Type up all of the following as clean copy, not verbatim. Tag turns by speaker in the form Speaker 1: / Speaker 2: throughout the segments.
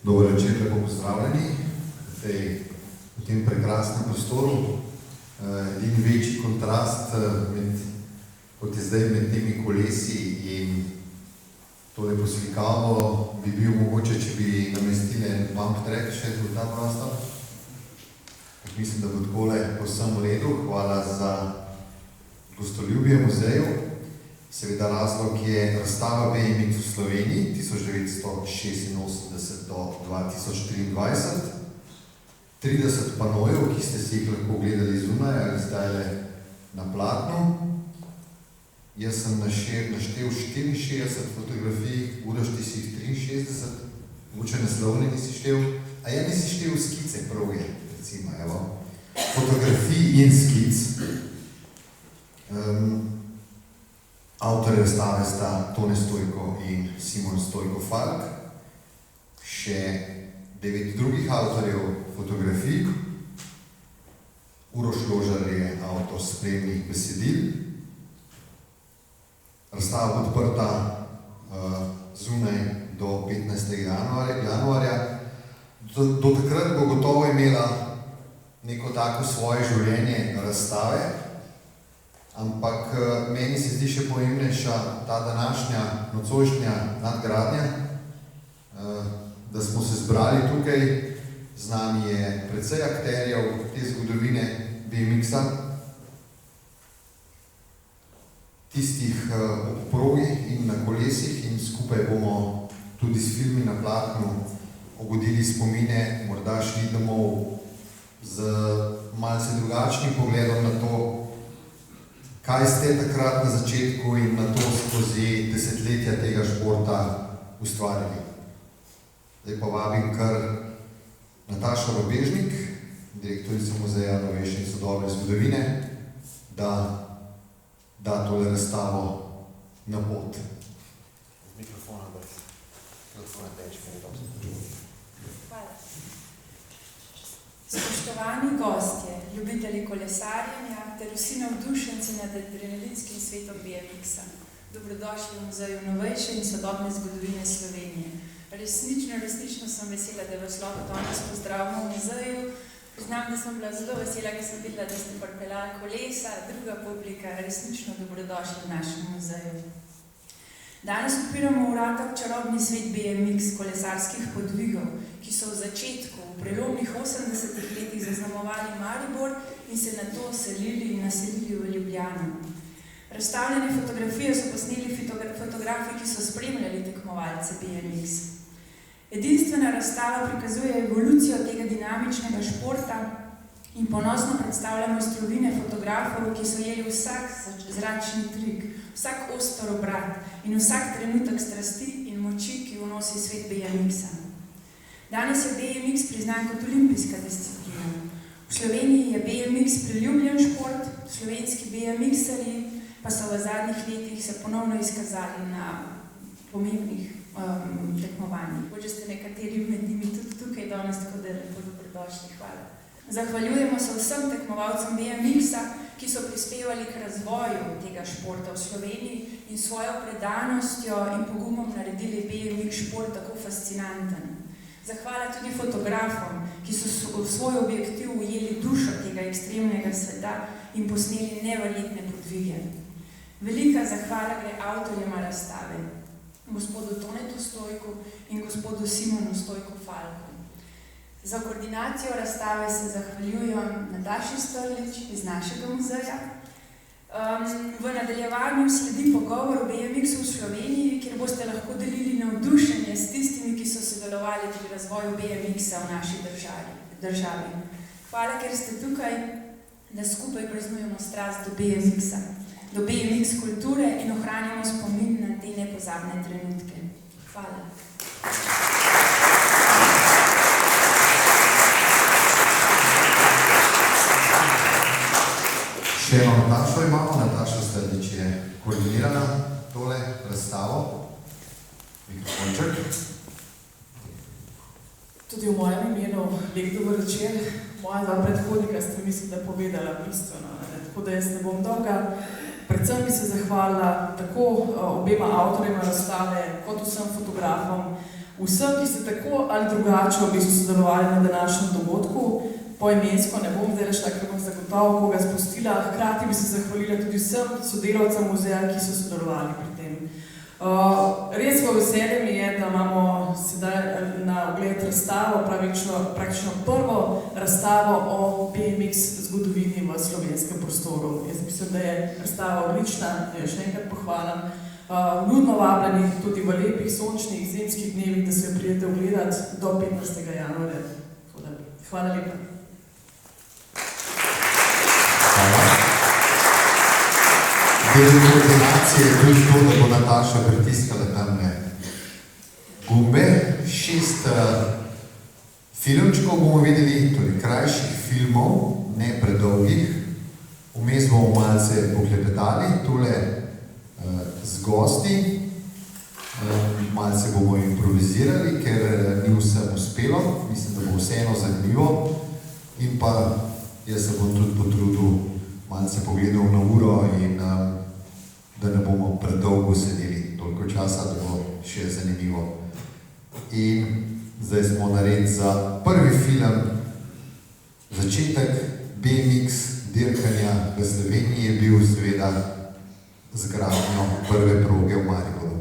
Speaker 1: Dober večer, lepo pozdravljeni v tem prekrasnem prostoru. Edini večji kontrast, kot je zdaj med temi kolesi in tole poslikavo, bi bil mogoče, če bi namestili en bump track še v ta prostor. Mislim, da bo takole povsem v redu. Hvala za gostoljubje muzeju. Seveda razlog je razstava BMX v Sloveniji 1986 do 2023. 30 panojev, ki ste si jih lahko gledali zunaj ali zdajle na platnu. Jaz sem naštel 64 fotografij, Uroš, ti si jih 63, mogoče naslovne nisi štel. A ja nisi štel skice, prav je, recimo, evo. Fotografij in skic. Avtorji razstave sta Tone Stojko in Simon Stojko-Falk. Še 9 drugih avtorjev fotografij. Uroš Ložar je avtor spremnih besedil. Razstava bo odprta zunaj do 15. januarja. Do takrat bo gotovo imela neko tako svoje življenje razstave. Ampak meni se zdi še pomembnejša ta današnja, nocojšnja nadgradnja, da smo se zbrali tukaj. Z nami je precej akterjev te zgodovine BMX-a, tistih ob progi in na kolesih, in skupaj bomo tudi s filmi na platnu obudili spomine, morda šli domov z malce drugačnim pogledom na to, kaj ste takrat na začetku in na to skozi desetletja tega športa ustvarili. Zdaj pa vabim kar Natašo Robežnik, direktorico Muzeja novejše in sodobne zgodovine, da da tole razstavo na pot.
Speaker 2: Mikrofona brez. Mikrofona teč, ker je dobro.
Speaker 3: Hvala. Spoštovani gostje, ljubitelji kolesarjenja ter vsi navdušenci nad adrenalinskim svetom BMX-a. Dobrodošli v Muzeju novejše in sodobne zgodovine Slovenije. Resnično sem vesela, da vas lahko danes pozdravimo v muzeju. Priznam, da sem bila zelo vesela, ker sem videla, da ste pripeljali kolesa, druga publika, resnično dobrodošli v našem muzeju. Danes odpiramo vrata v čarobni svet BMX kolesarskih podvigov, ki so v začetku, v prelomnih 80-ih letih zaznamovali Maribor in se nato selili in naselili v Ljubljano. Razstavljene fotografije so posneli fotografi, ki so spremljali tekmovalce BMX. Edinstvena razstava prikazuje evolucijo tega dinamičnega športa in ponosno predstavlja mojstrovine fotografov, ki so jeli vsak zračni trik, vsak oster obrat in vsak trenutek strasti in moči, ki vnosi svet BMX-a. Danes je BMX priznan kot olimpijska disciplina. V Sloveniji je BMX priljubljen šport, slovenski BMX-arji pa so v zadnjih letih se ponovno izkazali na pomembnih tekmovanjih. Če ste nekateri med njimi tudi tukaj danes, tako da lepo dobrodošli. Hvala. Zahvaljujemo se vsem tekmovalcem BMX-a, ki so prispevali k razvoju tega športa v Sloveniji in svojo predanostjo in pogumom naredili BMX šport tako fascinanten. Zahvala tudi fotografom, ki so v svoj objektiv ujeli dušo tega ekstremnega sveta in posneli neverjetne podvige. Velika zahvala gre avtorjema razstave, gospodu Tonetu Stojku in gospodu Simonu Stojko-Falku. Za koordinacijo razstave se zahvaljujem Nataši Strlič iz našega muzeja. V nadaljevanju sledi pogovor o BMX-u v Sloveniji, kjer boste lahko delili navdušenje s tistimi, ki so sodelovali pri razvoju BMX-a v naši državi. Hvala, ker ste tukaj, da skupaj praznujemo strast do BMX-a, do BMX kulture in ohranjamo spomin na te nepozabne trenutke. Hvala.
Speaker 1: Še eno Natašo imamo. Nataša Stadič je koordinirala tole razstavo. Mikrofonček.
Speaker 4: Tudi v mojem imenu lep dober večer. Moja dva predhodnika sta mislim, da povedala bistveno, tako da jaz ne bom dolga. Predvsem bi se zahvalila tako obema avtorjema razstave, kot vsem fotografom, vsem, ki ste tako ali drugače v bistvu sodelovali na današnjem dogodku. Poimensko ne bom zdaj rešla, ker bom zagotovo koga spustila. Hkrati bi se zahvalila tudi vsem sodelavcem muzeja, ki so sodelovali pri tem. Res v veselje mi je, da imamo sedaj na ogled razstavo, praktično prvo razstavo o BMX zgodovini v slovenskem prostoru. Jaz mislim, da je razstava odlična, jo še enkrat pohvalim. Ljudno vabljeni tudi v lepih, sončnih, zimskih dnevih, da se jo pridete ogledati do 15. januarja. Hvala lepa.
Speaker 1: Del koordinacije je tudi to, da bo Nataša pritiskala tam gumbe. 6 filmčkov bomo videli, torej krajših filmov, ne predolgih. Vmes bomo malce poklepetali, tole z gosti. Malce bomo improvizirali, ker ni vsem uspelo. Mislim, da bo vseeno zanimivo. In pa jaz se bom tudi potrudil malce pogledal na uro in da ne bomo predolgo sedeli toliko časa, da bo še zanimivo. In zdaj smo nared za prvi film, začetek BMX dirkanja v Sloveniji je bil seveda z gradnjo prve proge v Mariboru.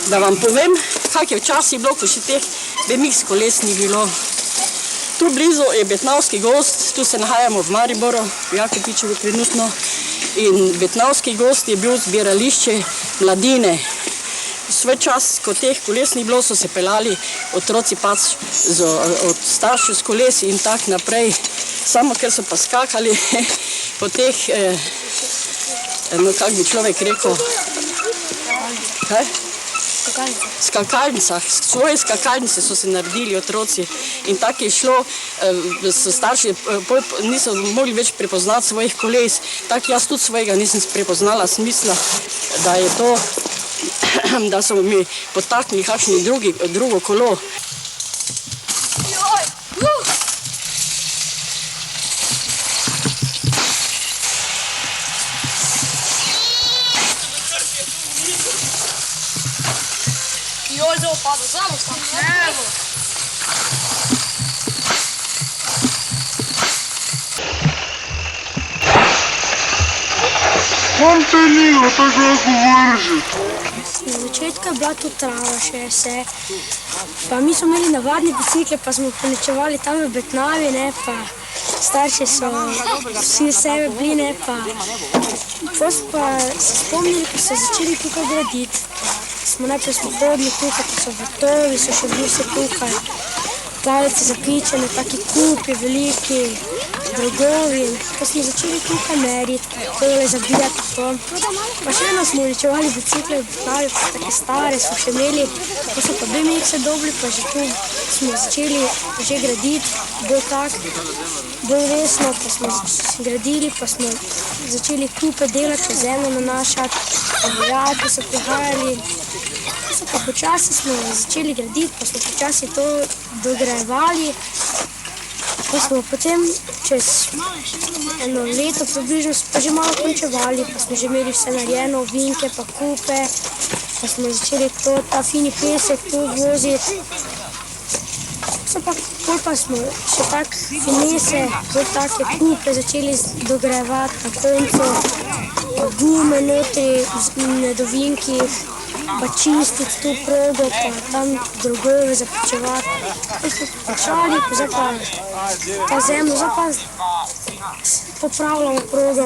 Speaker 5: Da vam povem, kak je včasih bilo, ko še teh BMX koles ni bilo. Tu blizu je Betnavski gozd, tu se nahajamo v Mariboru, v Jakopičevu trenutno. In Betnavski gozd je bil zbirališče mladine. Svoj čas, ko teh koles ni bilo, so se pelali otroci pač od staršev s kolesi in tak naprej. Samo ker so pa skakali po teh, kak bi človek rekel, kaj? Skakalnicah. Svoje skakalnice so se naredili otroci in tako je šlo, so starši niso mogli več prepoznati svojih koles. Tako jaz tudi svojega nisem prepoznala smisla, da je to, da so mi potaknili kakšni drugo kolo.
Speaker 6: Joj, zelo pada, samo sam. Evo.
Speaker 7: Kam te ligo tako govoriš?
Speaker 6: Na začetku je bila tu trava še vse. Pa mi smo imeli navadne bicikle, pa smo ponečevali tam v Betnavi, ne, pa starši so vsi sebe bili, ne, pa potem pa se spomnili, ko so začeli tukaj graditi. Najprej smo hodili tukaj, ko so vrtovi, so še bili vse tukaj. Plaveci zapičene, taki kupi, veliki, drogovi. Pa smo začeli tukaj meriti, tole zabijati to. Pa še eno smo uničevali bicikle v Betnavi, pa take stare smo še imeli. Pa so pa BMX-e dobili, pa že tu smo začeli že graditi, bolj resno, pa smo gradili, pa smo začeli kupe delati, čez zemljo nanašati, pa vojaki so prihajali. Pa počasi smo začeli graditi, pa smo počasi to dograjevali. Pa smo potem čez eno leto približno pa že malo končevali, pa smo že imeli vse narejeno, ovinke pa kupe, pa smo začeli ta fini pesek tu voziti. Pol pa smo še tak finese, bolj take kupe začeli dograjevati na koncu, gume notri v nedovinkih, pa čistiti tu progo, pa tam drogove zapičevati. Pa smo počali, pa zdaj pa ta zemljo, zdaj pa popravljamo progo.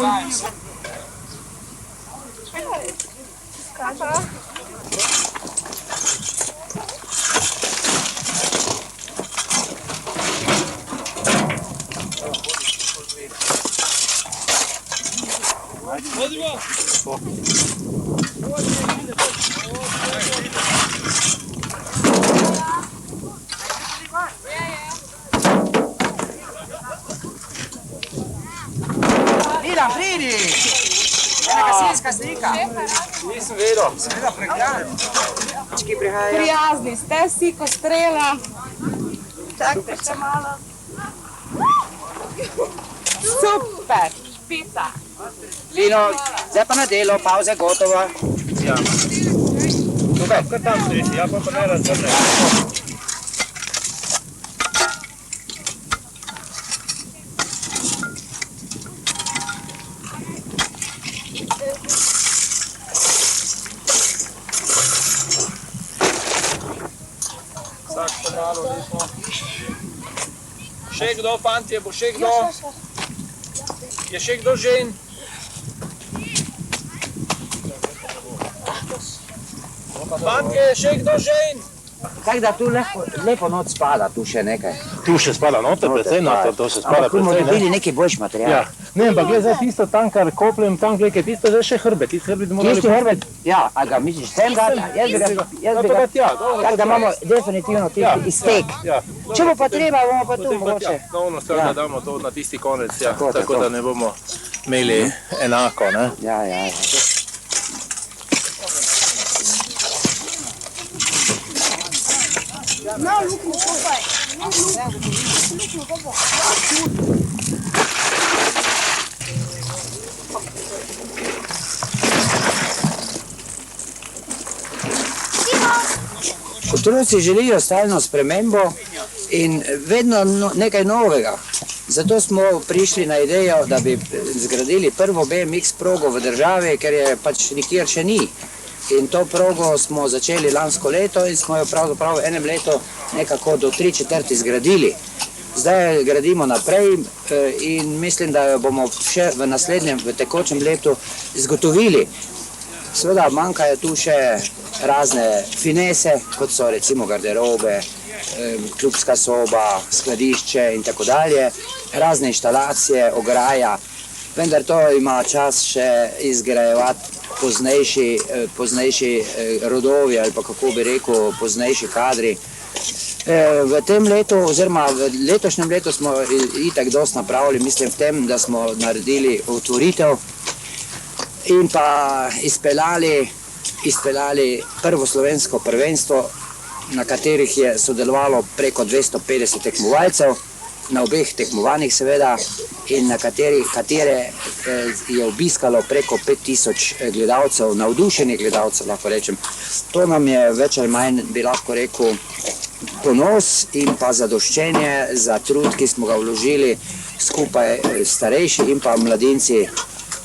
Speaker 7: Hadi bak.
Speaker 8: Nisem vedel.
Speaker 9: Prijazni ste si, ko strela. Čakajte še malo. Super, špica.
Speaker 10: Lino, zdaj pa na delo, pauza gotova.
Speaker 8: Ja. Tukaj, kar tam stojiš, ja pa ne razvrnem. Vsak pomalo nismo. Še kdo, fantje, bo še kdo? Je še kdo žen? Fantje, je še kdo žen?
Speaker 10: Tako da tu lepo noč spada, tu še nekaj.
Speaker 8: Tu še spada noter, precej noter, to še spada
Speaker 10: Ampak tu
Speaker 8: precej,
Speaker 10: bomo dobili neki boljši material.
Speaker 8: Ja. Ne, ampak gled zdaj tisto tam, kar kopljem, tam gledaj, tisto zdaj še hrbet, tisti hrbet morali...
Speaker 10: Tisti hrbet, ja, a ga misliš sem ga, jaz bi ga, tako da imamo definitivno tisti iztek. Če bo pa treba, bomo pa tu mogoče.
Speaker 8: Na ono stran, da damo to na tisti konec, ja, tako da ne bomo imeli enako, ne.
Speaker 10: Ja.
Speaker 6: No, luknjo kopaj. Luknjo kopaj.
Speaker 10: Otroci želijo stalno spremembo in vedno nekaj novega. Zato smo prišli na idejo, da bi zgradili prvo BMX progo v državi, ker je pač nikjer še ni. In to progo smo začeli lansko leto in smo jo pravzaprav v enem letu nekako do 3/4 zgradili. Zdaj gradimo naprej in mislim, da jo bomo še v naslednjem, v tekočem letu zgotovili. Seveda manjkajo tu še razne finese, kot so recimo garderobe, klubska soba, skladišče in tako dalje, razne inštalacije, ograja, vendar to ima čas še izgrajevati poznejši rodovi ali pa kako bi rekel, poznejši kadri. V tem letu, oziroma v letošnjem letu smo itak dosti napravili, mislim v tem, da smo naredili otvoritev in pa izpeljali prvo slovensko prvenstvo, na katerih je sodelovalo preko 250 tekmovalcev, na obeh tekmovanjih seveda, in na katere je obiskalo preko 5000 gledalcev, navdušenih gledalcev, lahko rečem. To nam je več ali manj, bi lahko rekel, ponos in pa zadoščenje za trud, ki smo ga vložili skupaj starejši in pa mladinci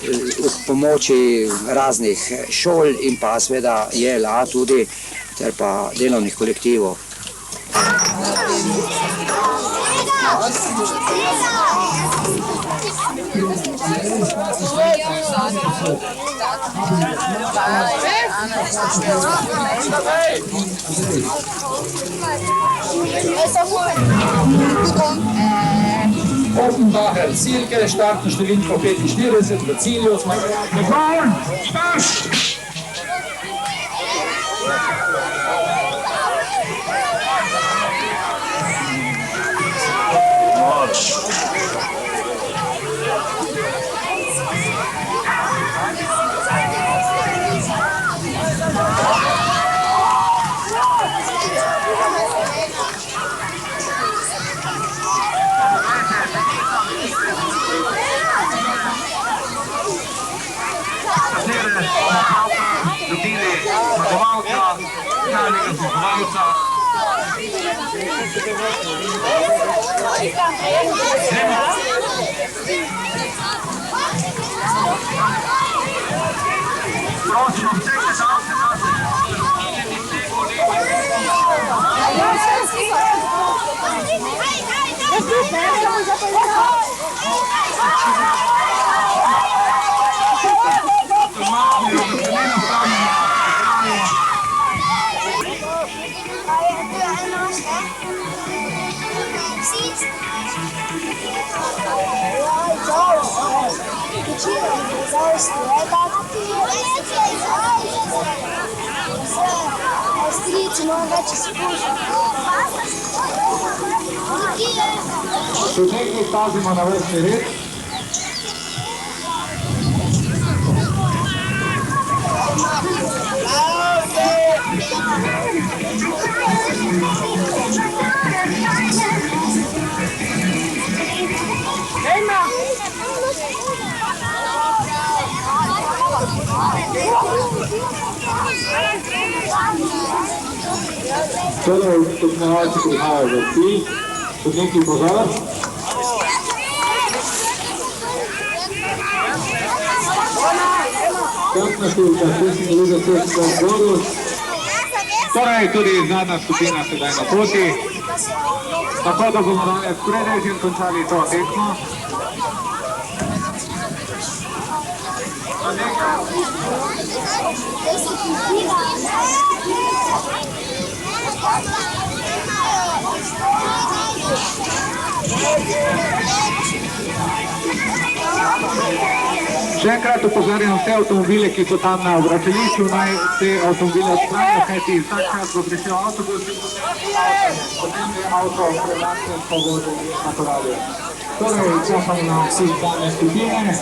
Speaker 10: v pomoči raznih šol in pa seveda JLA tudi, ter pa delovnih kolektivov.
Speaker 8: Offenbacher Zielke, startno številko 45, v cilju smo... Gol! Marš! Dobili zmagovalca, finalnega zmagovalca. Prosim, vse gledalce Sodniki pazimo na vrstni red. Torej, tekmovalci prihajajo v cilj, sodniki pozor. Krasna številka, 96 bodov. Torej, tudi zadnja skupina sedaj na poti. Tako da bomo danes prerežen končali to tekmo. Še enkrat opozarjam vse avtomobile, ki so tam na obračališču, naj te avtomobile odpravijo, kajti vsak čas bo prišel avtobus in potem je avto premaknjen po vodu na koralju. Torej, čakamo na vsi zadnje skupine.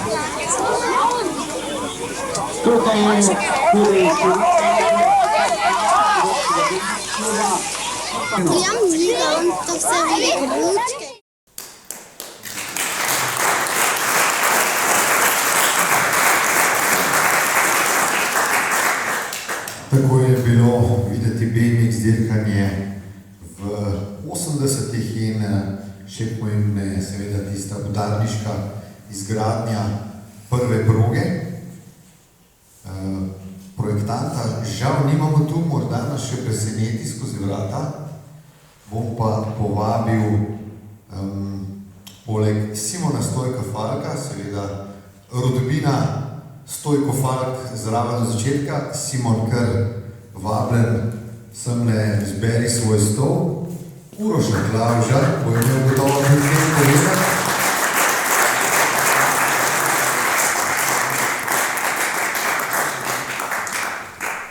Speaker 8: Tukaj je tudi
Speaker 11: Ja mu vidim, to vse velike lučke.
Speaker 1: Tako je bilo videti BMX dirkanje v 80-ih in še pomembneje seveda tista udarniška izgradnja prve proge. Projektanta žal nimamo tu, morda nas še preseneti skozi vrata. Bom pa povabil poleg Simona Stojka Falka, seveda rodbina Stojko Falk zraven od začetka. Simon, kar vabljen semle zberi svoj stol. Uroša Klavža, bo imel gotovo nekaj povedati.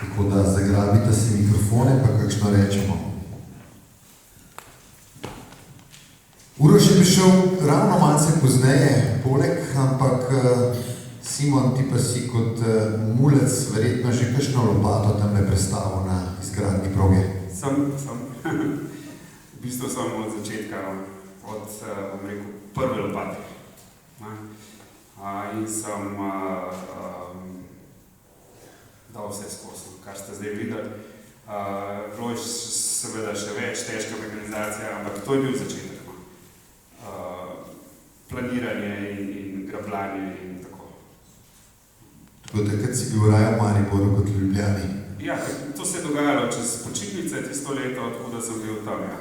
Speaker 1: Tako da zagrabite si mikrofone, pa kakšno rečemo. Uroš je prišel ravno malce pozneje, poleg, ampak Simon, ti pa si kot mulec verjetno že kakšno lopato tam ne predstavil na izgradnji proge.
Speaker 12: Sem. V bistvu sem od začetka, od, bom rekel, prve lopate. In sem dal vse skozi, kar ste zdaj videli. Bilo je seveda še več težka mekanizacija, ampak to je bil začetek. Planiranje in grabljanje in tako.
Speaker 1: Tako takrat si bil raje v Mariboru kot v Ljubljani?
Speaker 12: Ja, to se je dogajalo čez počitnice tisto leto, tako da sem bil tam, ja.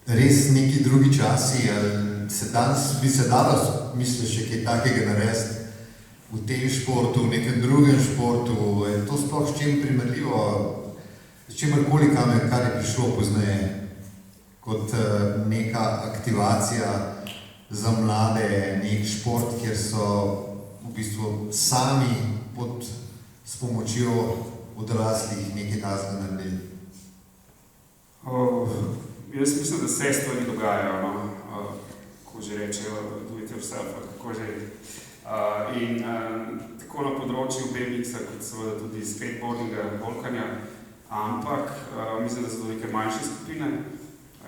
Speaker 1: Res neki drugi časi, se danes bi se dalo, misliš, še kaj takega narediti v tem športu, v nekem drugem športu, je to sploh s čem primerljivo, s čemerkoli, kar je prišlo pozneje, kot neka aktivacija za mlade, nek šport, kjer so v bistvu sami s pomočjo odraslih nekaj takega naredili?
Speaker 12: Jaz mislim, da se stvari dogajajo, no? Ko že rečejo, do it yourself, kako že. In tako na področju BMX-a, kot seveda tudi skateboardinga, volkanja, ampak mislim, da so to neke manjše skupine,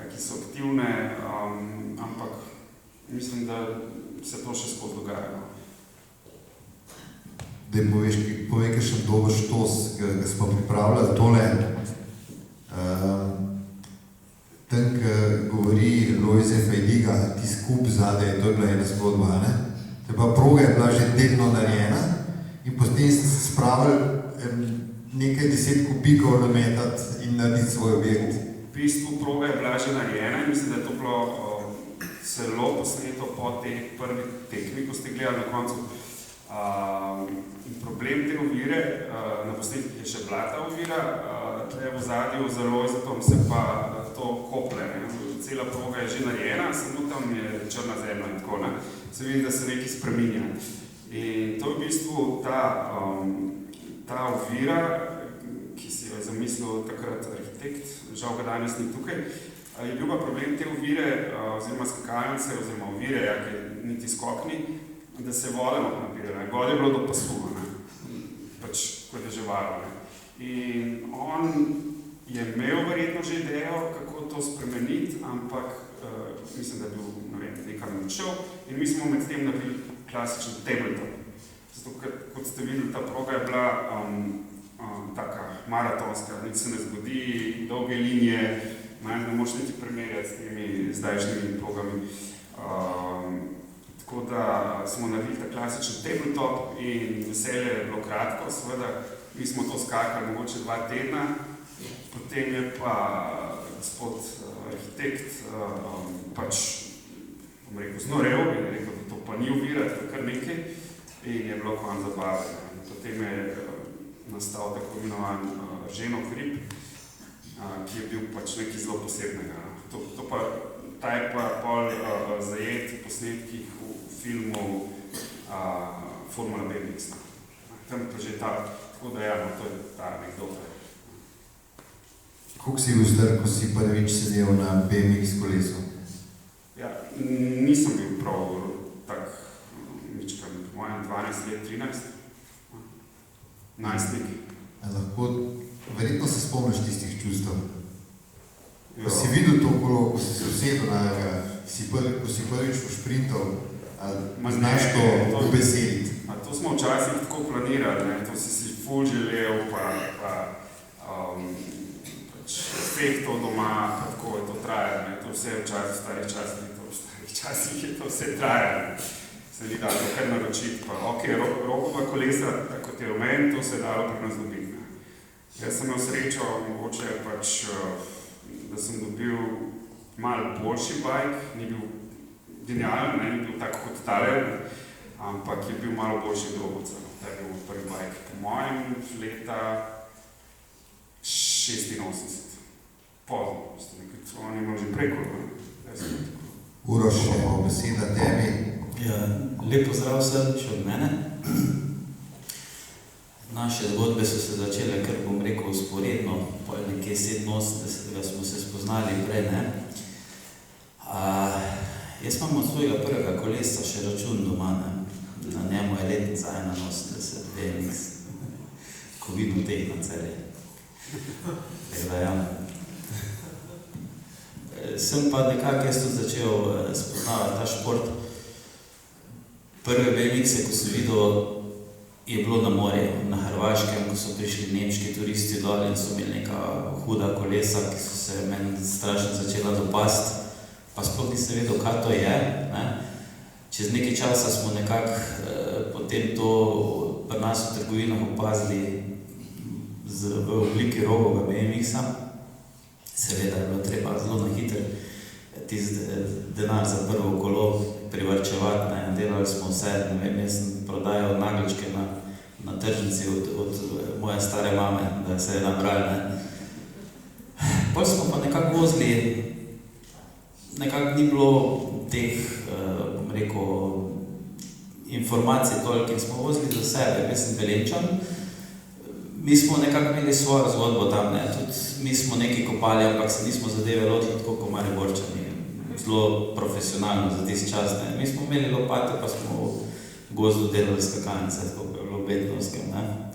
Speaker 12: ki so aktivne, ampak mislim, da se to še skozi dogaja.
Speaker 1: Daj povej kakšen dober štos, ki smo pripravljali tole. Tam, ki govori Lojze Fejdiga, ti skup zadaj, to je bila ena zgodba, ne? Te pa proga je bila že delno narejena in potem ste se spravili nekaj 10 kubikov nametati in narediti svoj objekt.
Speaker 12: V bistvu proga je bila že narejena in mislim, da je to bilo celo posneto po tej prvi tekmi, ko ste gledali na koncu. Problem te ovire, na posnetku je še bila ta ovira, tle v zadju za Lojzetom se pa to kople. Cela proga je že narejena, samo tam je črna zemlja in tako, ne. Se vidi, da se nekaj spreminja. In to je v bistvu ta ovira, ki si jo je zamislil takrat arhitekt, žal ga danes ni tukaj, je bil pa problem te ovire, oziroma skakalnice, oziroma ovire, ki niti skokni, da se je voda napirala. Voda je bilo do pasu, pač ko je deževalo. In on je imel verjetno že idejo, kako to spremeniti, ampak mislim, da je bil nekam odšel in mi smo med tem naredili klasičen tabletop. Zato, kot ste videli, ta proga je bila taka maratonska, nič se ne zgodi, dolge linije, ne moš niti primerjati s temi zdajšnjimi progami. Tako da smo naredili ta klasičen tabletop in veselje je bilo kratko, seveda. Mi smo to skakali mogoče 2 tedna, potem je pa gospod arhitekt pač, bom rekel, znorel in je rekel, da to pa ni ovira, to je kar nekaj in je bilo konc zabave. Potem je nastal tako imenovan ženov hrib, ki je bil pač nekaj zelo posebnega. Ta je pa pol zajet v posnetkih v filmu Formula BMX. Tam pa že ta, tako da ja, to je ta anekdota.
Speaker 1: Koliko si bil star, ko si prvič sedel na BMX kolesu?
Speaker 12: Ja, nisem bil prav tak mičkan, po mojem 12 let, 13. Najstnik.
Speaker 1: Verjetno se spomniš tistih čustev. Ko si videl to kolo, ko si se usedel na njega, ko si prvič pošprintal, ali znaš to ubesediti?
Speaker 12: To smo včasih tako planirali, to si ful želel, pa efektov doma, kako je to trajalo, to vse je včasih, v starih časih je to vse trajalo. Se ni dalo kar naročiti, pa ok, rokova kolesa, kot je omen, to se je dalo pri nas dobiti. Jaz sem imel srečo, mogoče pač, da sem dobil malo boljši bajk, ni bil genialen, ni bil tako kot tale, ampak je bil malo boljši drogoca. To je bil prvi bajk po mojem leta 86. Pozno, on je imel že preko.
Speaker 1: Uroš, beseda tebi.
Speaker 13: Ja, lep pozdrav vsem še od mene. Naše zgodbe so se začele, kar bom rekel, usporedno, pol nekje 87. smo se spoznali prej, ne. Jaz imam od svojega prvega kolesa še račun doma, ne. Na njemu je letnica 81 BMX, ko vidim teh na celi. Sem pa nekako jaz tudi začel spoznavati ta šport. Prve BMX-e, ko sem videl, je bilo na morju, na Hrvaškem, ko so prišli nemški turisti dol in so imeli neka huda kolesa, ki so se meni strašno začela dopasti, pa sploh nisem vedel, kaj to je, ne. Čez nekaj časa smo nekako potem to pri nas v trgovinah opazili v obliki rogovega BMX-a. Seveda je bilo treba zelo na hitro tisti denar za prvo kolo privarčevati, ne. Delali smo vse, ne vem, jaz sem prodajal nagličke na tržnici od moje stare mame, da se je nabrali, ne. Potem smo pa nekako vozili, nekako ni bilo teh, bom rekel, informacij toliko in smo vozili za sebe, jaz sem Velenčan. Mi smo nekako imeli svojo zgodbo tam, ne, tudi mi smo nekaj kopali, ampak se nismo zadeve lotili tako kot Mariborčani, zelo profesionalno za tisti čas, ne. Mi smo imeli lopate, pa smo v gozdu delali skakanice, tako je bilo bednovskem, ne.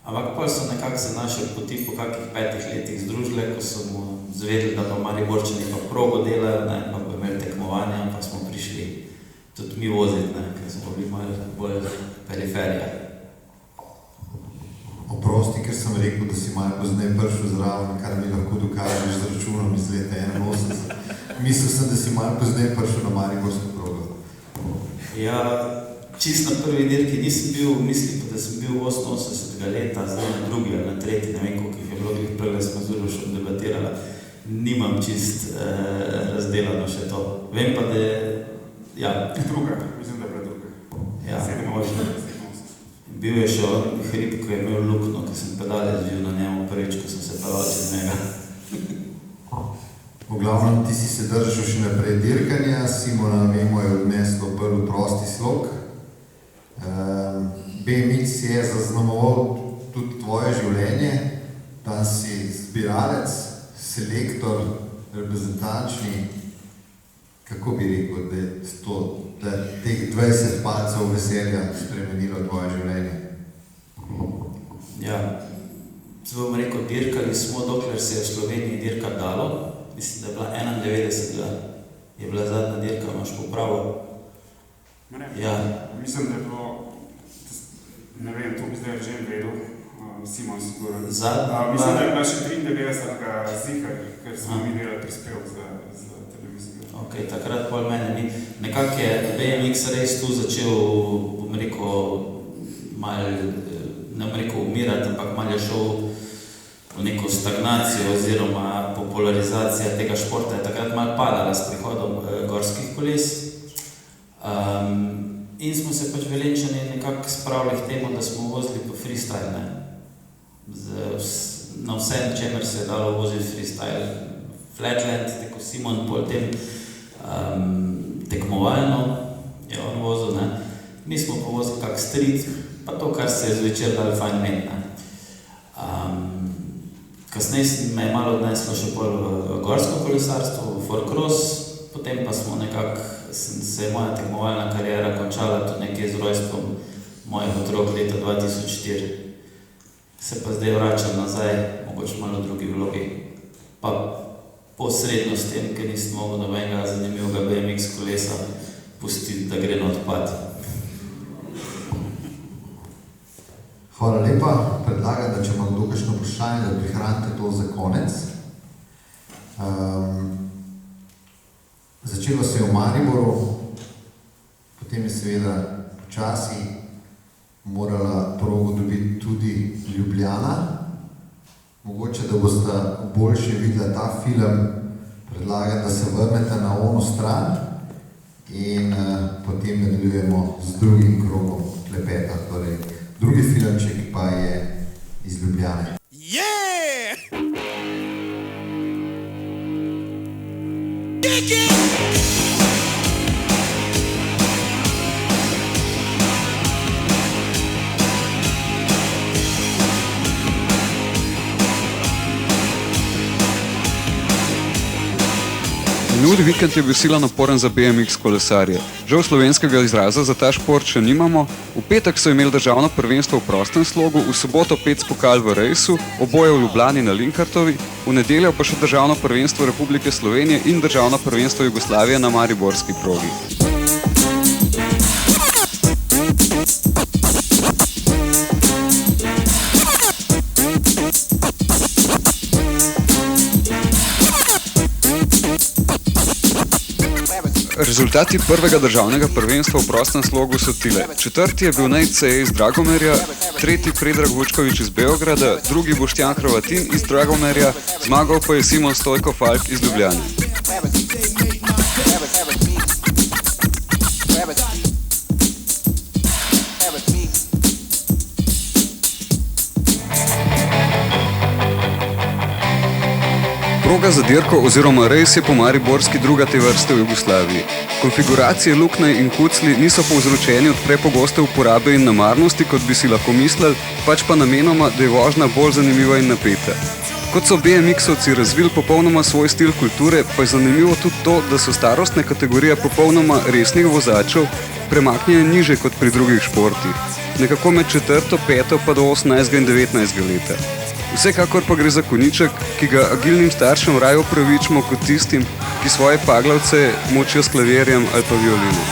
Speaker 13: Ampak potem so nekako se naše poti po kakih 5 letih združile, ko smo zvedeli, da pa Mariborčani pa progo delajo, ne, pa bo imeli tekmovanja, pa smo prišli tudi mi voziti, ne, ker smo bili malo bolj periferija.
Speaker 1: Oprosti, ker sem rekel, da si malo pozneje prišel zraven, kar mi lahko dokažeš z računom iz leta 81. Mislil sem, da si malo pozneje prišel na Mariborsko progo.
Speaker 13: Ja, čisto na prvi dirki nisem bil, mislim pa, da sem bil 88. leta, zdaj na drugi ali na tretji, ne vem, koliko jih je bilo, prve smo z Urošem debatirala. Nimam čist razdelano še to. Vem pa, da je, ja.
Speaker 12: Druga, mislim, da je bila druga.
Speaker 13: Ja, možno. Bil je še on hrib, ko je imel lukno, ko sem pedale zbil na njemu prvič, ko sem se pelal čez njega.
Speaker 1: V glavnem, ti si se držal še naprej dirkanja, Simona Memo je odneslo prvi prosti slog. BMX je zaznamoval tudi tvoje življenje, tam si zbiralec, selektor, reprezentančni. Kako bi rekel, da je teh 20 palcev veselja spremenilo tvoje življenje?
Speaker 13: Ja, zdaj bom rekel, dirkali smo, dokler se je v Sloveniji dirka dalo. Mislim, da je bila 91. je bila zadnja dirka, imaš popravo.
Speaker 12: Ja. Mislim, da je bilo, ne vem, to bi zdaj že vedel, Simon sigurno.
Speaker 13: Zadnja
Speaker 12: Mislim, da je bila še 93. zihar, ker smo mi delali prispevek za televizijo.
Speaker 13: Ok, takrat pol mene ni. Nekako je BMX res tu začel, bom rekel, umirati, ampak malo je šel v neko stagnacijo oziroma popularizacija tega športa je takrat malo padala s prihodom gorskih koles. In smo se pač Velenjčani nekako spravili k temu, da smo vozili po freestyle, ne. Na vse, na čemer se je dalo voziti freestyle. Flatland, tako Simon, pol tem tekmovalno je on vozil, ne. Mi smo pa vozili kak street, pa to, kar se je zvečer dali fajn imeti, ne. Kasneje me je malo odneslo še pol v gorsko kolesarstvo, v Forcross, potem pa smo nekako, se je moja tekmovalna kariera končala tudi nekje z rojstvom mojih otrok leta 2004. Se pa zdaj vračam nazaj, mogoče malo v drugi vlogi, pa posredno s tem, ker nisem mogel nobenega zanimivega BMX kolesa pustiti, da gre na odpad.
Speaker 1: Hvala lepa. Predlagam, da če ima kdo kakšno vprašanje, da prihranite to za konec. Začelo se je v Mariboru, potem je seveda počasi morala progo dobiti tudi Ljubljana. Mogoče, da boste boljše videli ta film, predlagam, da se vrnete na ono stran in potem nadaljujemo z drugim krogom klepeta. Torej, drugi filmček pa je iz Ljubljane.
Speaker 14: Minuli vikend je bil sila naporen za BMX kolesarje. Žal slovenskega izraza za ta šport še nimamo. V petek so imeli državno prvenstvo v prostem slogu, v soboto 5 pokal v rejsu, oboje v Ljubljani na Linhartovi, v nedeljo pa še državno prvenstvo Republike Slovenije in državno prvenstvo Jugoslavije na mariborski progi. Rezultati prvega državnega prvenstva v prostem slogu so tile. Četrti je bil Nejc C.E. iz Dragomerja, tretji Predrag Vučković iz Beograda, drugi Boštjan Hrvatin iz Dragomerja, zmagal pa je Simon Stojko Falk iz Ljubljane. Proga za dirko oziroma rejs je po mariborski druga te vrste v Jugoslaviji. Konfiguracije luknje in kucli niso povzročeni od prepogoste uporabe in namarnosti, kot bi si lahko mislili, pač pa namenoma, da je vožnja bolj zanimiva in napeta. Kot so BMX-ovci razvili popolnoma svoj stil kulture, pa je zanimivo tudi to, da so starostne kategorije popolnoma resnih vozačev premaknjene niže kot pri drugih športih. Nekako med 4., 5. pa do 18. in 19. leta. Vsekakor pa gre za konjiček, ki ga agilnim staršem raje upravičimo kot tistim, ki svoje paglavce močijo s klavirjem ali pa violino.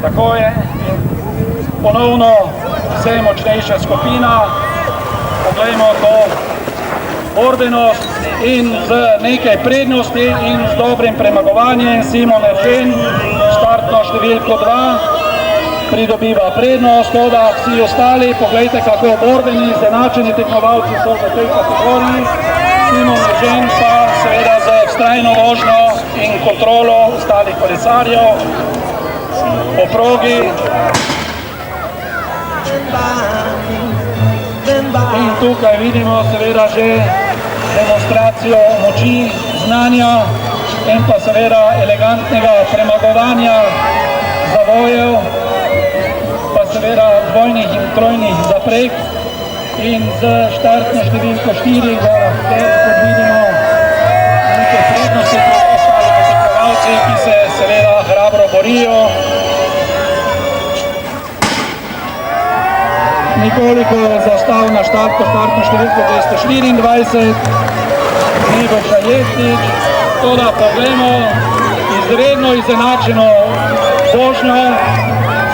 Speaker 15: Tako je. Ponovno vse močnejša skupina, poglejmo to borbenost in z nekaj prednosti in z dobrim premagovanjem Simon Eržen, štartno številko 2, pridobiva prednost, toda vsi ostali, poglejte kako borbeni, izenačeni tekmovalci so v tej kategoriji, Simon Eržen pa seveda z vztrajno vožnjo in kontrolo ostalih kolesarjev po progi. In tukaj vidimo seveda že demonstracijo moči, znanja in pa seveda elegantnega premagovanja zavojev, pa seveda dvojnih in trojnih zapreg in z štartno številko 4, kot vidimo, nekaj prednosti pri ostalih tekmovalcih, ki se seveda hrabro borijo nekoliko zaostal na štartno številko 224, Nebojša Jeftič. Toda poglejmo izredno izenačeno vožnjo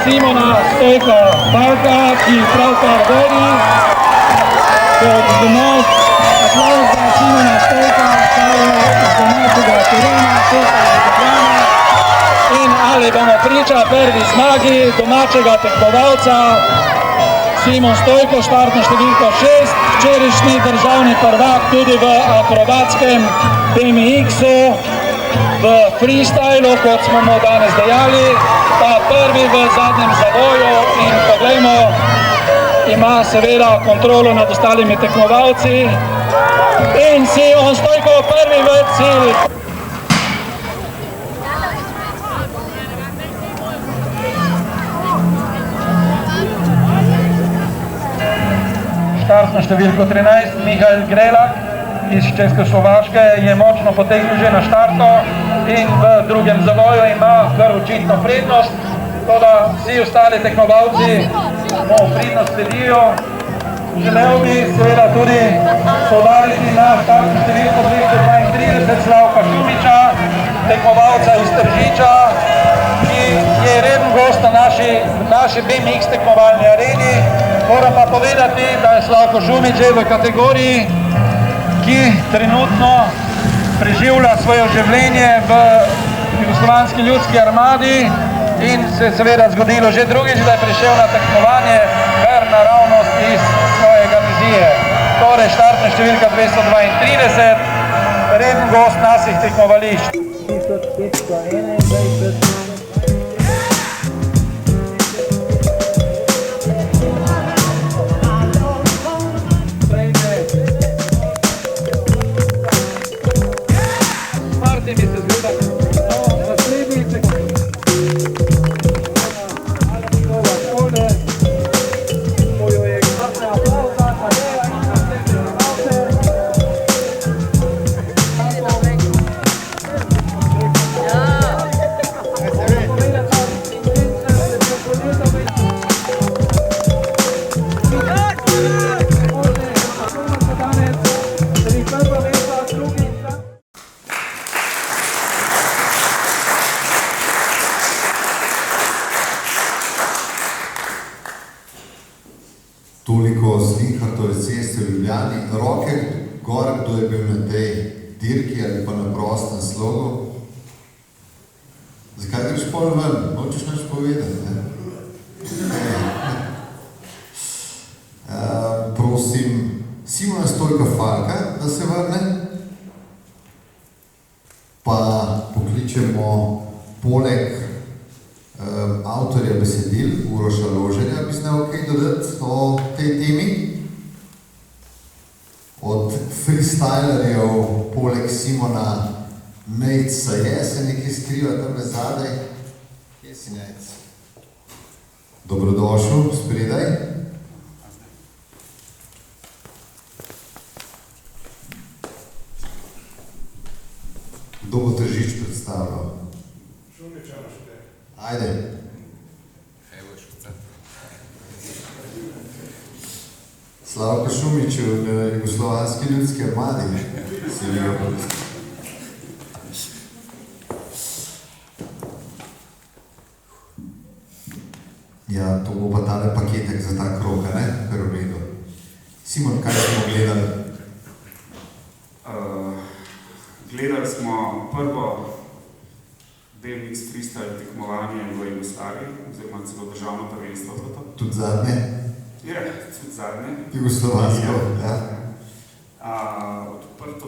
Speaker 15: Simona Stojka Falka, ki pravkar vodi pod znos. Aplavz za Simona Stojka, stavlja iz domačega terena, cesta iz Ljubljane. In ali bomo priča prvi zmagi domačega tekmovalca Simon Stojko, štartna številka 6, včerajšnji državni prvak tudi v akrobatskem BMX-u, v freestylu, kot smo mu danes dejali, pa prvi v zadnjem zavoju in poglejmo, ima seveda kontrolo nad ostalimi tekmovalci in Simon Stojko prvi v cilj. Štartno številko 13, Mihael Grelak iz Českoslovaške je močno potegnil že na štarto in v drugem zavoju ima kar očitno prednost, toda vsi ostali tekmovalci mu pridno sledijo. Želel bi seveda tudi poudariti na štartno številko 232 Slavka Šumiča, tekmovalca iz Tržiča, ki je reden gost na naši BMX tekmovalni areni. Moram pa povedati, da je Slavko Šumič že v kategoriji, ki trenutno preživlja svoje življenje v Jugoslovanski ljudski armadi in se je seveda zgodilo že drugič, da je prišel na tekmovanje kar naravnost iz svojega vizije. Torej štartna številka 232, reden gost naših tekmovališč. 1521.
Speaker 1: Toliko z Linhartove ceste v Ljubljani. Roke gor, kdo je bil na tej dirki ali pa na prostem slogu. Zakaj greš pol ven? Hočeš nič povedati, ne? Prosim Simona Stojka Falka, da se vrne. Pa pokličemo poleg avtorja besedil, Uroša Ložerja, bi znal kaj dodati o tej temi. Od freestylerjev, poleg Simona Nejca je, se nekaj skriva tam zadaj. Kje si Nejc? Dobrodošel, spredaj. Kdo bo Tržič predstavljal?
Speaker 16: Šumiča našte.
Speaker 1: Ajde.
Speaker 16: Evo je šuca.
Speaker 1: Slavko Šumič v Jugoslovanski ljudski armadi. Ja, to bo pa tale paketek za ta krog, ne? Kar v redu. Simon, kaj smo gledali?
Speaker 12: Gledali smo prvo BMX freestyle tekmovanje v Jugoslaviji, oziroma celo državno prvenstvo.
Speaker 1: Tudi zadnje?
Speaker 12: Je, tudi zadnje.
Speaker 1: Jugoslovansko, ja.
Speaker 12: Odprto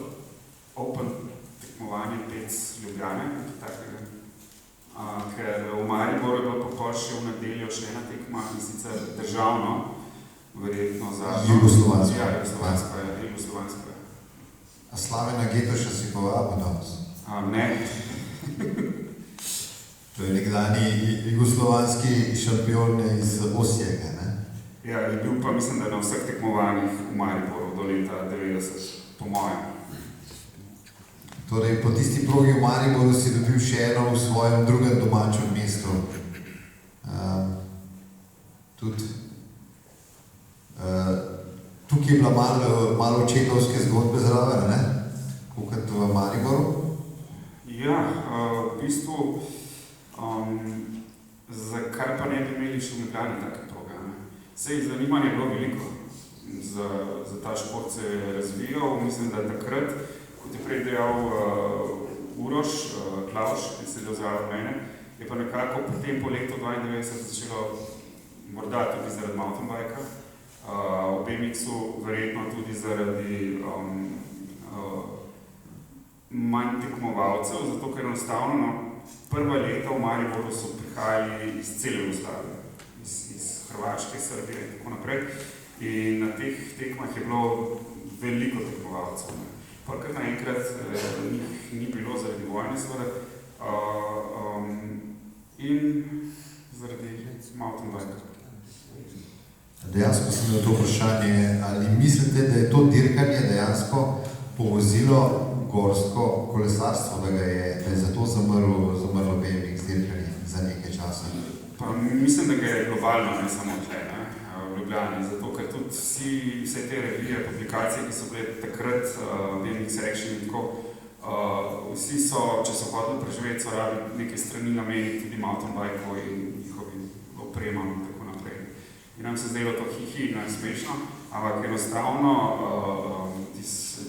Speaker 12: open tekmovanje Pec Ljubljane, takega. Ker v Mariboru je bilo pa še v nedeljo še ena tekma, in sicer državno, verjetno za...
Speaker 1: Jugoslovansko.
Speaker 12: Ja, Jugoslovansko.
Speaker 1: A Slavena Getoša si povabil danes?
Speaker 12: Ne.
Speaker 1: To je nekdani jugoslovanski šampion iz Osijeka, ne?
Speaker 12: Ja, je bil pa, mislim, da na vseh tekmovanjih v Mariboru do leta 90, po mojem.
Speaker 1: Torej, po tisti progi v Mariboru si dobil še eno v svojem drugem domačem mestu. Tudi Tukaj je bila malo očetovske zgodbe zraven, ne? Kot v Mariboru.
Speaker 12: Ja, v bistvu, zakaj pa ne bi imeli še v Ljubljani take programe? Sej zanimanje je bilo veliko. Za ta šport se je razvijal. Mislim, da takrat, kot je prej dejal Uroš, Klavš, ki se je zraven mene, je pa nekako potem po letu 92 začelo, morda tudi zaradi mountainbika, v BMX-u verjetno tudi zaradi manj tekmovalcev, zato ker enostavno prva leta v Mariboru so prihajali iz cele Jugoslavije, iz Hrvaške, Srbije in tako naprej. In na teh tekmah je bilo veliko tekmovalcev. Parkrat naenkrat ni bilo zaradi vojne, seveda, in zaradi mountainbika.
Speaker 1: Dejansko sem imel to vprašanje, ali mislite, da je to dirkanje dejansko povozilo gorsko kolesarstvo, da je zato zamrlo BMX dirkanje za nekaj časa?
Speaker 12: Pa mislim, da ga je globalno, ne samo tle, v Ljubljani, zato ker tudi vse te revije, publikacije, ki so bile takrat BMX Action in tako, vsi so, če so hodili preživeti, so rabili neke strani nameniti tudi mountainbikov in njihovim opremam in tako naprej. In nam se zdelo to hihi, smešno, ampak enostavno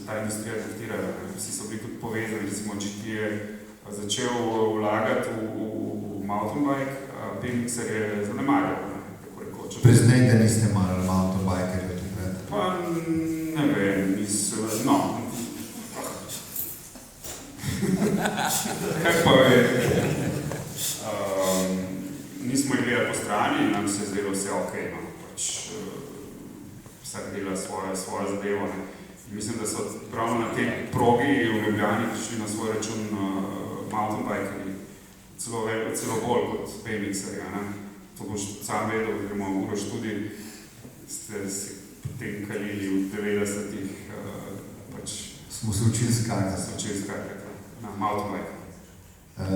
Speaker 12: ta industrija zahtira, vsi so bili tudi povezani, recimo GT je začel vlagati v mountainbike, BMX-er je zanemarjal, tako rekoč.
Speaker 1: Priznaj, da niste imali mountainbikerja takrat?
Speaker 12: Pa ne vem, no. Kaj pa je? Nismo jih gledali po strani in nam se je zdelo vse okej, no, pač vsak dela svojo zadevo, ne. Mislim, da so pravno na tej progi v Ljubljani prišli na svoj račun mountainbikeri, celo bolj kot BMX-erja, ne. To boš sam vedel, oziroma Uroš tudi, ste se potem kalili v 90-ih, pač...
Speaker 1: Smo se učili skakati.
Speaker 12: Se učili skakati, na mountainbike.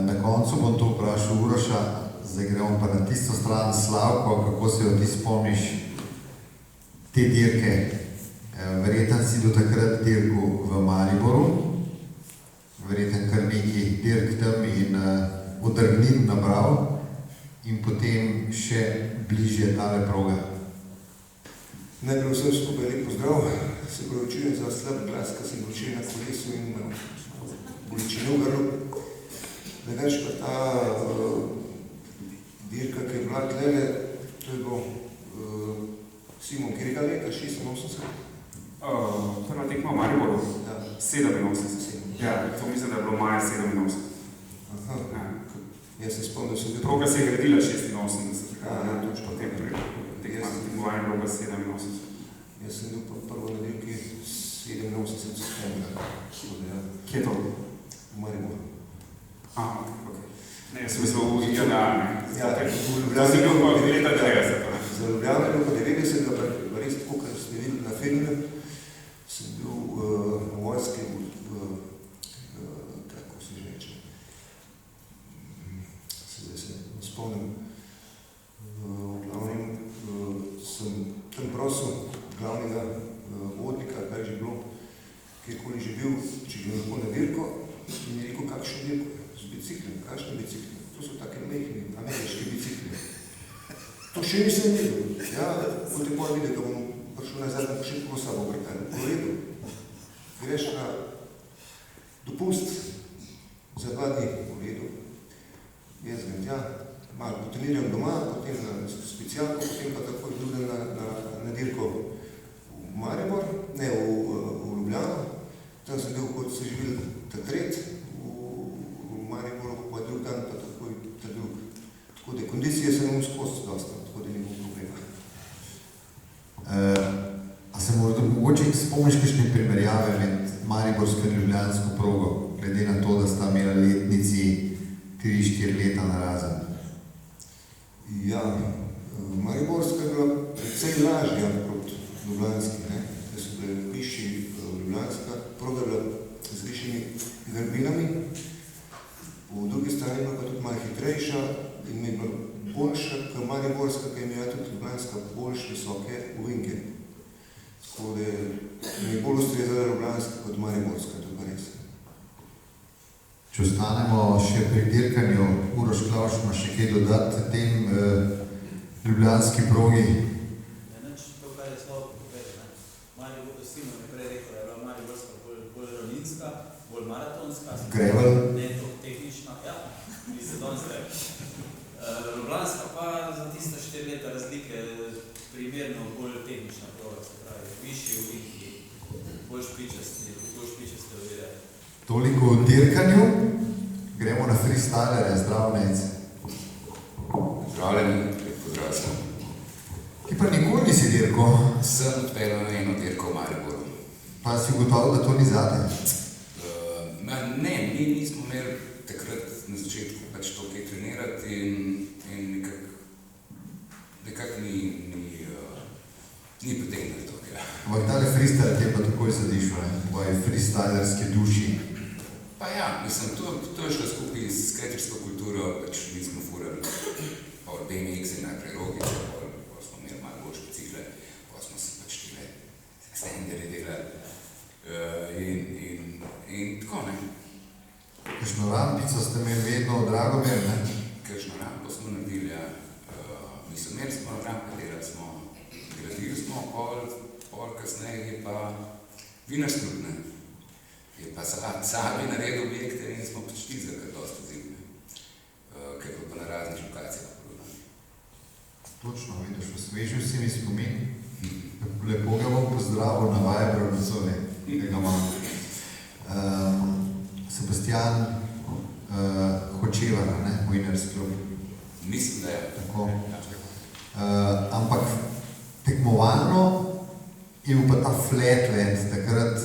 Speaker 1: Na koncu bom to vprašal Uroša, zdaj gremo pa na tisto stran Slavko, kako se jo ti spomniš te dirke. Verjetno si do takrat dirkal v Mariboru, verjetno kar nekaj dirk tam in odrgnin nabral in potem še bližje tale proga.
Speaker 17: Najprej vsem skupaj lep pozdrav, se pravičujem za slab glas, ker sem vročil na kolesu in bolečine v grlu. Drugače pa ta dirka, ki je bila tlele, to je bil Simon Krega leta, 86.
Speaker 12: Prva tekma v Mariboru? 87. Ja, to mislim, da je bilo maja 87.
Speaker 17: Aha, jaz se spomnim, da so bili...
Speaker 12: Proga se je gradila 86. Potem tekma tekmovanja je bilo 87.
Speaker 17: Jaz sem bil prvo na dirki 87 septembra.
Speaker 12: Kje je to?
Speaker 17: V Mariboru.
Speaker 12: Aha, ok. Ne, jaz mislil v INA, ne?
Speaker 17: Ja, v Ljubljani.
Speaker 12: To si bil pa leta 90.
Speaker 17: Za Ljubljani je bilo pa 90, pa res tako, kar ste videli na filmu, sem bil v vojski, kako se že reče, zdaj se ne spomnim, v glavnem sem tam prosil glavnega vodnika, kaj je že bilo, kjerkoli že bil, če bi lahko na dirko, in je rekel, kakšno dirko je, z bicikli, kakšne bicikli, to so take mehni, ameriški bicikli. To še nisem videl, ja, kot je pol videl, da bom prišel nazaj, da še kako sabo pripeljal. V redu, greš na dopust za 2 dni, v redu, jaz grem tja, malo potreniram doma, potem na specialko, potem pa tako idem na dirko v Maribor, ne, v Ljubljano, tam sem bil, kot se živil takrat, v Mariboru, pa drug dan, pa tako ta drug. Tako da kondicije sem imel skozi dosta, tako da ni bilo problema.
Speaker 1: A se mogoče spomniš kakšne primerjave med mariborsko in ljubljansko progo, glede na to, da sta imela letnici 3-4 leta narazen?
Speaker 17: Ja, mariborska je bila precej lažja kot ljubljanski, ne? Da so bile višji ljubljanska, proga je bila z višjimi grbinami, v drugi strani je bila pa tudi malo hitrejša in mi je bila boljša, kot mariborska, ki je imela tudi ljubljanska boljš visoke ovinke. Tako da mi bolj ustreza Ljubljanska kot Mariborska, to pa res.
Speaker 1: Če ostanemo še pri dirkanju, Uroš Klavš ima še kaj dodati tem ljubljanski progi?
Speaker 13: Neč to, kar je Slavko povedal. Maribor, Simon je prej rekel, da je bila Mariborska bolj ravninska, bolj maratonska.
Speaker 1: Gravel.
Speaker 13: Ne to tehnična, ja, bi se danes rekel. Ljubljanska pa za tista 4 leta razlike primerno bolj tehnična proga, se pravi, višji oviki, bolj špičaste ovire.
Speaker 1: Toliko o dirkanju, gremo na freestylere, zdrav Nec.
Speaker 16: Zdravljeni, lep pozdrav sem.
Speaker 1: Ki pa nikoli nisi dirkal.
Speaker 16: Sem odpeljal na eno dirko v Mariboru.
Speaker 1: Pa si ugotovil, da to ni zate?
Speaker 16: Ne, mi nismo imeli takrat na začetku pač to kaj trenirati in nekako ni potegnili to.
Speaker 1: Ampak tale freestyle ti je pa takoj zadišel, ne? Tvoje freestylerske duši.
Speaker 16: Pa ja, mislim, to je šlo skupaj s skatersko kulturo, pač mi smo furali BMX in najprej Rogiče, pa smo imeli malo boljše bicikle, pa smo se pač tile extenderi delali in tako, ne.
Speaker 1: Kakšno rampico ste imeli vedno v Dragomer, ne?
Speaker 16: Kakšno rampo smo naredili, ja. Mislim, imeli smo rampe, gradili smo, pol kasneje je pa Vinars klub, ne. Je pa sami naredil objekte in smo pač tizali kar dosti zimne, ker je pa na raznih lokacijah podobno.
Speaker 1: Točno, vidiš, osvežil si mi spomin. Lepo ga bom pozdravil na Viberu nocoj, ki ga imam. Sebastian Hočevar, ne, Vinars klub.
Speaker 16: Mislim, da je.
Speaker 1: Tako. Ampak tekmovalno je bil pa ta flatland takrat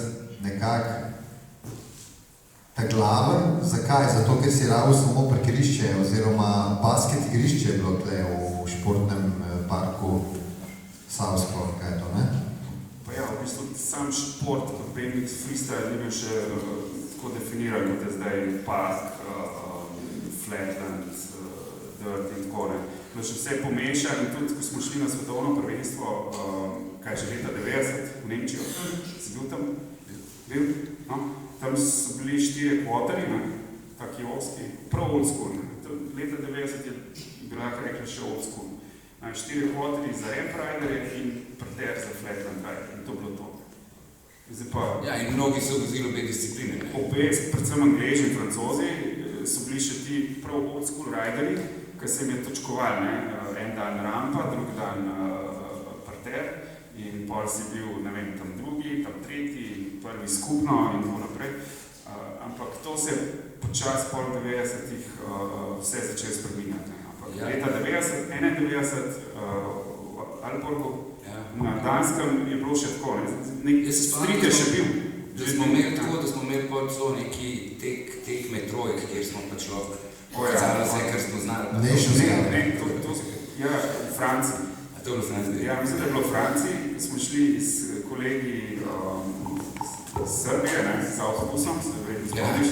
Speaker 1: nekako ta glaven. Zakaj? Zato, ker si rabil samo parkirišče oziroma basket igrišče je bilo tle v športnem parku Savsko, kaj je to, ne?
Speaker 12: Pa ja, v bistvu sam šport, kot BMX freestyle, ni bil še tako definiran, kot je zdaj park, flatland, dirt in tako, ne. Bilo še vse pomešano in tudi, ko smo šli na svetovno prvenstvo, kaj že leta 90 v Nemčijo, si bil tam? Bil? No? Tam so bili 4 kvoterji, taki ovski, prav old school. Leta 90 je bila, kar rekla, še old school. 4 kvoterji za ramp riderje in parter za flatland rider. In to bilo to. Zdaj pa...
Speaker 16: Ja, in mnogi so vozili obe discipline, ne?
Speaker 12: Obe, predvsem Angleži in Francozi, so bili še ti prav old school riderji, ki se jim je točkoval, ne? En dan rampa, drug dan parter. In pol si bil, ne vem, tam drugi, tam tretji, prvi skupno in tako naprej. Ampak to se je počas pol 90-ih vse začelo spreminjati. Ampak leta 91 v Alborgu, na Danskem je bilo še tako, strik je še bil.
Speaker 16: Da smo imeli tako, da smo imeli pol celo neki tekme trojk, kjer smo pač lahko pokazali vse, kar smo znali.
Speaker 12: Ja, v Franciji.
Speaker 16: A to je bilo v Franciji?
Speaker 12: Ja, mislim, da je bilo v Franciji. Smo šli s kolegi iz Srbije, ne, z avtobusom, se vredno spomniš.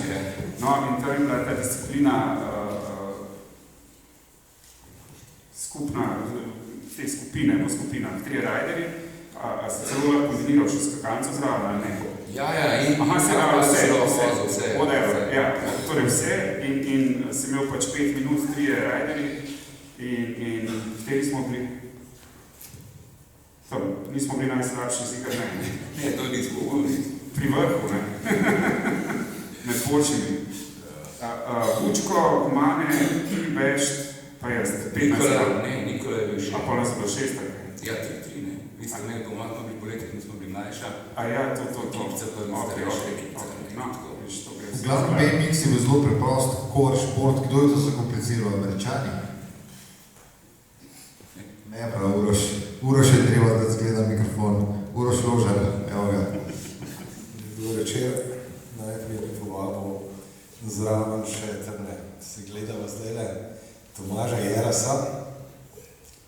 Speaker 12: No, in tam je bila ta disciplina skupna, te skupine, po skupinah, 3 riderji, a se celo kombiniral še skakanco zraven, ali ne?
Speaker 16: Ja, in
Speaker 12: vse, whatever, ja, torej vse in si imel pač 5 minut, 3 riderji in kateri smo bili? Tam, nismo bili najslabši, zikar ne.
Speaker 16: Ne, to nismo bili.
Speaker 12: Pri vrhu, ne. Med počimi. Vučko, Mane, Bešt, pa jaz, 15.
Speaker 16: Nikola je bil še.
Speaker 12: A pa nas je bilo 6.
Speaker 16: Ja, 3, ne. Vi ste imeli pomatno pri poletih, mi smo bili mlajša.
Speaker 12: A ja, to.
Speaker 16: Ekipica pa mi starejša ekipica.
Speaker 1: V glavnem BMX je bil zelo preprost, core šport. Kdo je to zakompliciral? Američani? Ne, prav, Uroš je treba, da zgleda mikrofon. Uroš Ložar, evo ga.
Speaker 2: Dobro večer, najprej bi povabil zraven še terne, si gledava zdajle Tomaža Jerasa.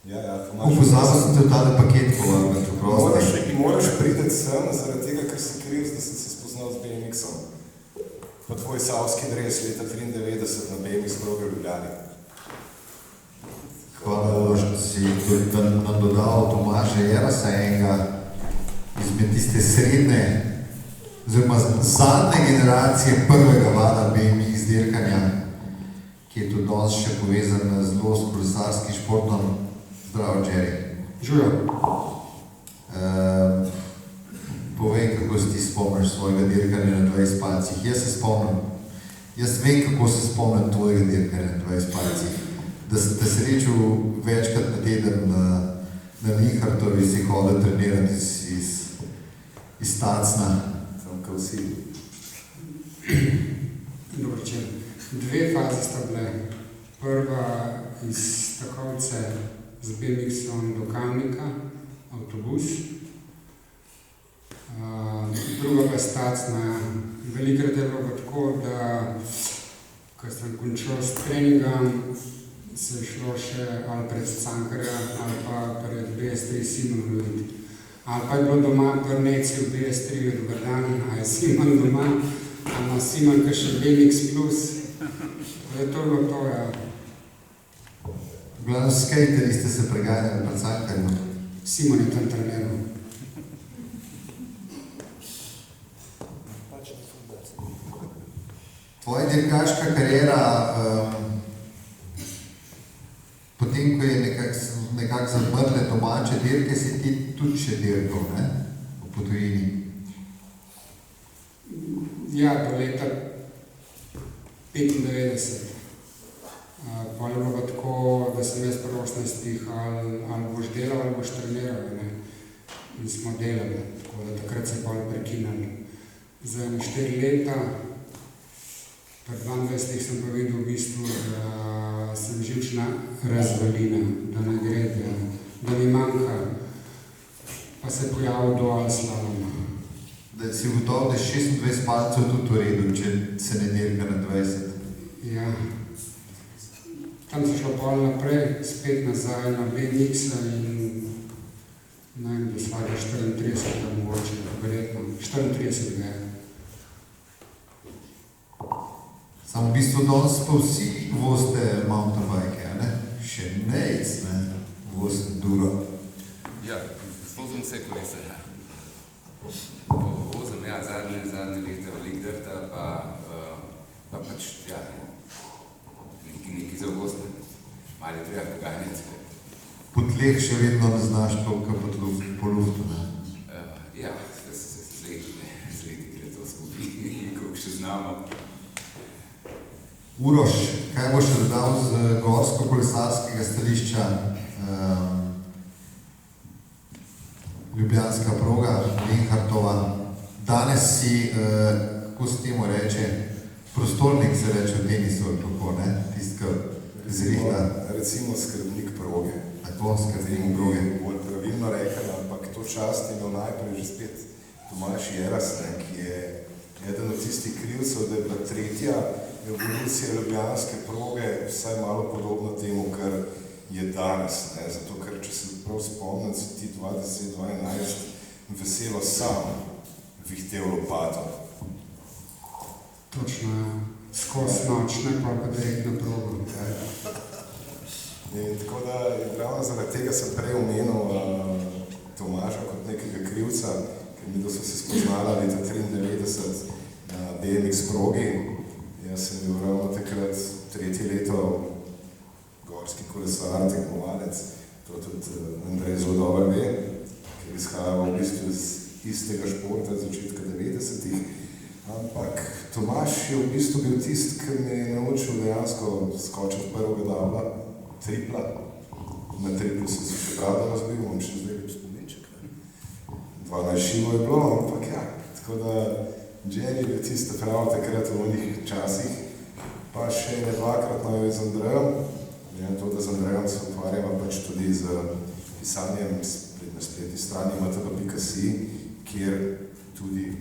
Speaker 2: Ja, Tomaž.
Speaker 1: Upozabil sem te v tale paket povabil, čeprosto.
Speaker 2: Moraš priti sem, zaradi tega, ker si kriv, da sem se spoznal z BMX-om. Pa tvoj savski dres leta 93 na BMX progi v Ljubljani.
Speaker 1: Hvala, Uroš, da si nam dodal Tomaža Jerasa, enega iz med tiste srednje, oziroma zadnje generacije prvega vala BMX dirkanja, ki je tudi danes še povezan zelo s kolesarskim športom. Zdravo, Jerry.
Speaker 18: Živijo.
Speaker 1: Povej, kako si ti spomniš svojega dirkanja na 20 palcih. Jaz se spomnim. Jaz vem, kako se spomnim tvojega dirkanja na 20 palcih. Da sem te srečal večkrat na teden na Linhartovi, si hodil trenirati iz Tacna.
Speaker 18: Tam, ko vsi. Dobro večer. Dve faze sta bile. Prva iz Stakovce z BMX-om do Kamnika, avtobus. Druga pa iz Tacna. Velikrat je bilo tako, da ko sem končal s treningom, se je šlo še ali pred Cankarja ali pa pred BS3 Simon loviti. Ali pa je bilo doma prneci v BS3 dober dan, a je Simon doma, a ima Simon kar še BMX plus. To je bilo to, ja.
Speaker 1: Glavno skejteri ste se preganjali pred Cankarjem.
Speaker 18: Simon je tam treniral.
Speaker 1: Tvoja dirkaška kariera, potem, ko je nekako zamrle domače dirke, si ti tudi še dirkal, ne? Po tujini.
Speaker 18: Ja, do leta 95. Pol je bilo tako, da sem jaz pri 18 ali boš delal ali boš treniral, ne? In smo delali, tako da takrat se je pol prekinali. Za 4 leta, pri 22 sem pa videl v bistvu, da sem živčna razvalina, da ne gre, da mi manjka, pa se je pojavil dual slalom.
Speaker 1: Da si gotov, da je 26 palcev tudi v redu, če se ne dirka na 20.
Speaker 18: Ja. Tam se šlo pol naprej, spet nazaj na BMX-a in ne vem, do svega 34, mogoče, verjetno, 34 ga je.
Speaker 1: Samo v bistvu danes pa vsi vozite mountain bike, ne? Še nejc, ne? Vozite duro.
Speaker 16: Ja, vozim vse kolese. Vozim, ja, zadnje leta veliko drta, pa pač, ja, nekaj za vozne. Malo je treba poganjati.
Speaker 1: Po tleh še vedno ne znaš toliko po luftu, ne?
Speaker 16: Ja, z leti gre to skupaj, koliko še znamo.
Speaker 1: Uroš, kaj boš dodal z gorsko-kolesarskega stališča Ljubljanska proga, Linhartova? Danes si, kako se temu reče, prostornik se reče v tenisu, kako ne? Tistka zrihta.
Speaker 2: Recimo skrbnik proge.
Speaker 1: Tako, skrbnik proge.
Speaker 2: Bolj pravilno rekel, ampak to čast imel najprej že spet Tomaž Jeras, ki je eden od tistih krivcev, da je bila tretja evolucija ljubljanske proge vsaj malo podobno temu, kar je danes. Zato, ker če se prav spomnim, si ti 2011 veselo sam vihtel lopato. Točno, ja. Skozi nočne, pa direktno progo. In tako da, ravno zaradi tega sem prej omenil Tomaža kot nekega krivca, ker mi so se spoznala leta 93 na BMX progi. Jaz sem bil ravno takrat 3. leto gorski kolesar, tekmovalec, to tudi Andrej zelo dobro ve, ker izhajava v bistvu iz istega športa začetka 90-ih. Ampak Tomaž je v bistvu bil tist, ki me je naučil dejansko skočiti prvega dabla, tripla. Na triplu sem se še brado razbil, imam še zdaj lep spominček. 12 šivo je bilo, ampak ja, tako da Jerry je bil tiste prav takrat v onih časih, pa še dvakrat nojo z Andrejem. To, da z Andrejem se ukvarjamo pač tudi z pisanjem na spletni strani matb.si, kjer tudi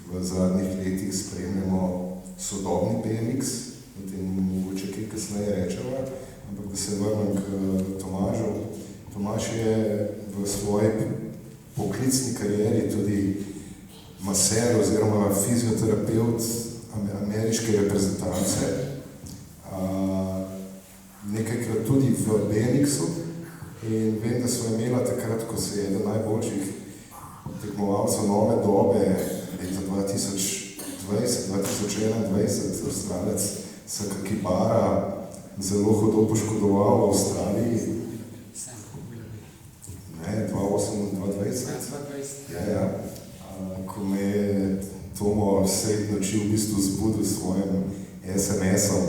Speaker 2: v zadnjih letih spremljamo sodobni BMX, o tem mogoče kaj kasneje rečeva, ampak da se vrnem k Tomažu. Tomaž je v svoji poklicni karieri tudi maser oziroma fizioterapeut ameriške reprezentance, nekajkrat tudi v BMX-u in vem, da so imela takrat, ko se je eden najboljših tekmovalcev nove dobe leta 2020-2021, Avstralec Sakakibara, zelo hudo poškodoval v Avstraliji. Ne, 2008-2020. Ja. Ko me je Tomo sred noči v bistvu zbudil s svojim SMS-om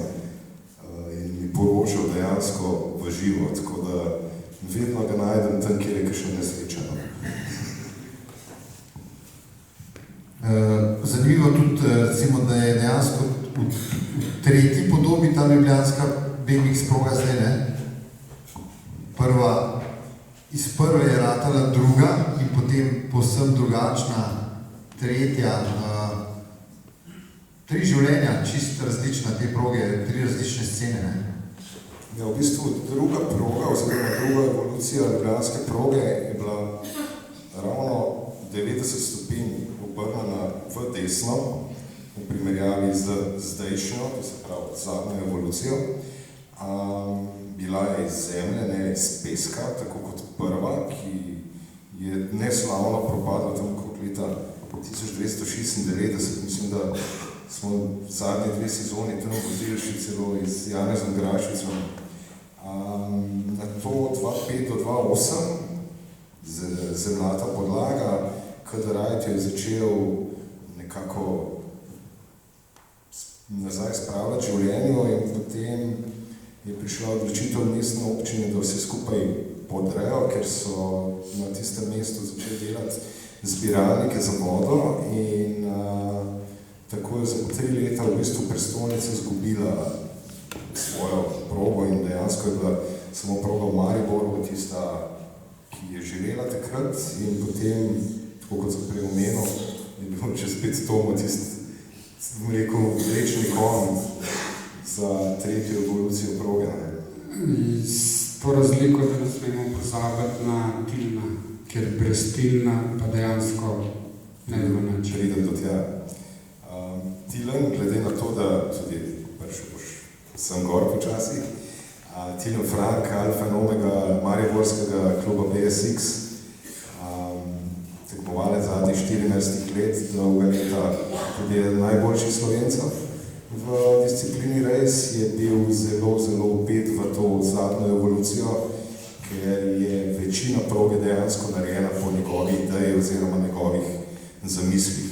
Speaker 2: in mi poročal dejansko v živo, tako da vedno ga najdem tam, kjer je kakšen nesrečen.
Speaker 1: Zanimivo tudi, recimo, da je dejansko v tretji podobi ta ljubljanska BMX proga zdaj, ne? Iz prve je ratala druga in potem povsem drugačna tretja. Tri življenja, čisto različna te proge, tri različne scene, ne?
Speaker 2: Ja, v bistvu druga proga, oziroma druga evolucija ljubljanske proge je bila ravno 90 stopinj obrnjena v desno, v primerjavi z zdajšnjo, to se pravi zadnjo evolucijo. Bila je iz zemlje, ne iz peska, tako kot prva, ki je neslavno propadla tam kot leta 1996. Mislim, da smo zadnje 2 sezoni tam vozili še celo iz Janezom Grašicom. Na to 2005-2008 zemljata podlaga, kadar Rajt je začel nekako nazaj spravljati življenju in potem je prišla odločitev mestne občine, da vse skupaj podrejo, ker so na tistem mestu začeli delati zbiralnike za vodo in tako je za 3 leta v bistvu prestolnica izgubila svojo progo in dejansko je bila samo proga v Mariboru, tista, ki je živela takrat in potem, tako kot sem prej omenil, je bil čez 5 Tomo tisti, bom rekel, rečni kon za tretjo evolucijo proge.
Speaker 18: To razliko, da ne smemo pozabiti na Tilna, ker brez Tilna pa dejansko ne bo nič.
Speaker 2: Pridem do tja. Tilen, glede na to, da tudi sem gor počasi, Tilen Frank, alfa in omega mariborskega kluba BSX, tekmovalec zadnjih 14 let, dolga leta, tudi je najboljši Slovencev. V disciplini res je bil zelo upet v to zadnjo evolucijo, ker je večina proge dejansko narejena po njegovih ideji oziroma njegovih zamislih,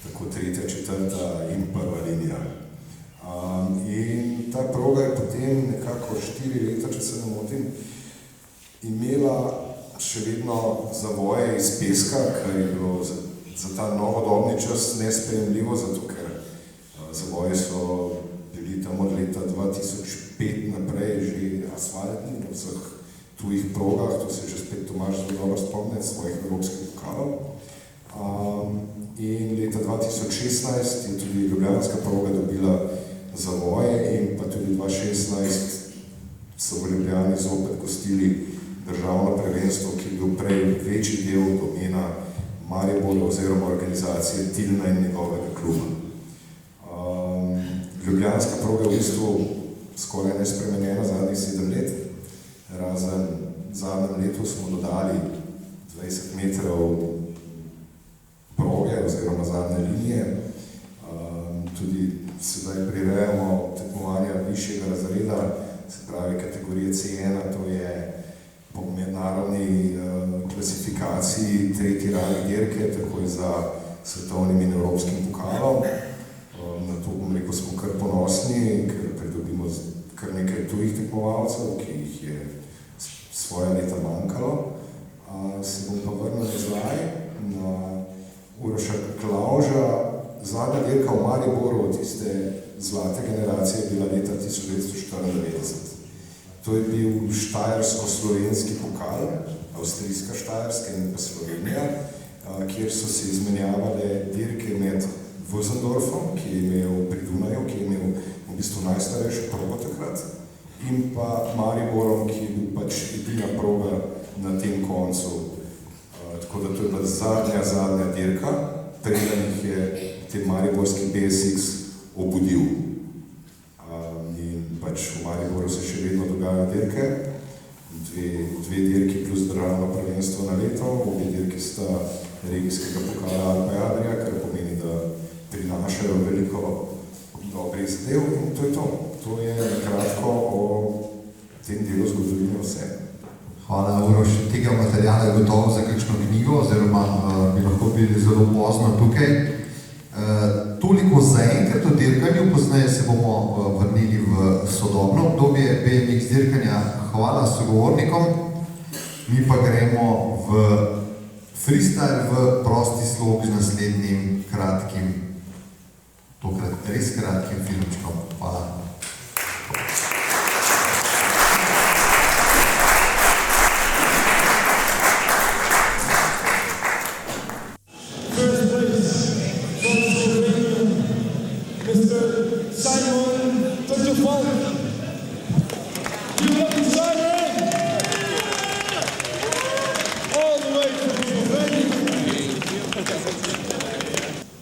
Speaker 2: tako 3., 4. in 1. linija. In ta proga je potem nekako 4 leta, če se ne motim, imela še vedno zavoje iz peska, kar je bilo za ta novodobni čas nesprejemljivo, zato ker zavoji so bili tam od leta 2005 naprej že asfaltni na vseh tujih progah, to se že spet Tomaž zelo dobro spomne svojih evropskih pokalov. In leta 2016 je tudi ljubljanska proga dobila zavoje in pa tudi 2016 so v Ljubljani zopet gostili državno prvenstvo, ki je bil prej večji del domena Maribora oziroma organizacije Tilna in njegovega kluba. Ljubljanska proga je v bistvu skoraj nespremenjena zadnjih 7 let. Razen zadnjem letu smo dodali 20 metrov proge oziroma zadnje linije. Tudi sedaj prirejamo tekmovanja višjega razreda, se pravi kategorije C1, to je po mednarodni klasifikaciji 3. rang dirke, takoj za svetovnim in evropskim pokalom. Na to, bom rekel, smo kar ponosni, ker pridobimo kar nekaj tujih tekmovalcev, ki jih je svoje leta manjkalo. Se bom pa vrnil nazaj na Uroša Klavža. Zadnja dirka v Mariboru od tiste zlate generacije je bila leta 1994. To je bil štajersko-slovenski pokal, avstrijska Štajerska in pa Slovenija, kjer so se izmenjavale dirke med Vözendorfom, ki je imel pri Dunaju, ki je imel v bistvu najstarejšo progo takrat, in pa Mariborom, ki je bil pač edina proga na tem koncu. Tako da to je bila zadnja dirka, preden jih je te mariborski BSX obudil. In pač v Mariboru se še vedno dogajajo dirke, dve dirki plus državno prvenstvo na leto, obi dirki sta regijskega pokala Alpe Adria, kar pomeni, da prinašajo veliko dobrih zadev in to je to. To je kratko o tem delu zgodovine vse.
Speaker 1: Hvala, Uroš. Tega materijala je gotovo za kakšno knjigo, oziroma bi lahko bili zelo pozno tukaj. Toliko zaenkrat o dirkanju, pozneje se bomo vrnili v sodobno obdobje BMX dirkanja. Hvala sogovornikom. Mi pa gremo v freestyle v prosti slog z naslednjim kratkim, tokrat res kratkim filmčkom. Hvala.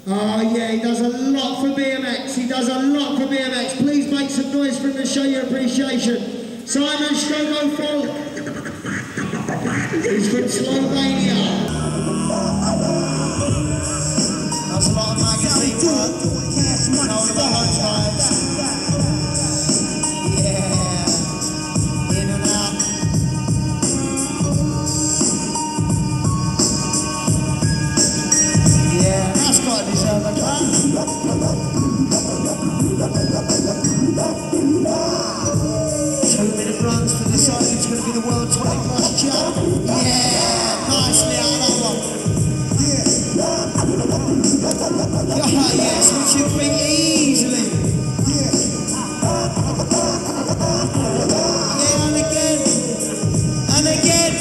Speaker 19: Oh yeah, he does a lot for BMX. He does a lot for BMX. Please make some noise for him to show your appreciation. Simon Strogofol. He's from Slovenia. That's a lot of magazine work. Know about those guys. Yeah. In and out. Yeah, that's got to deserve a clap. 2-minute runs for deciding it's going to be the world 20+ champ. Yeah, nicely out of that one. Oh yeah, switch your feet easily. Yeah, and again. And again.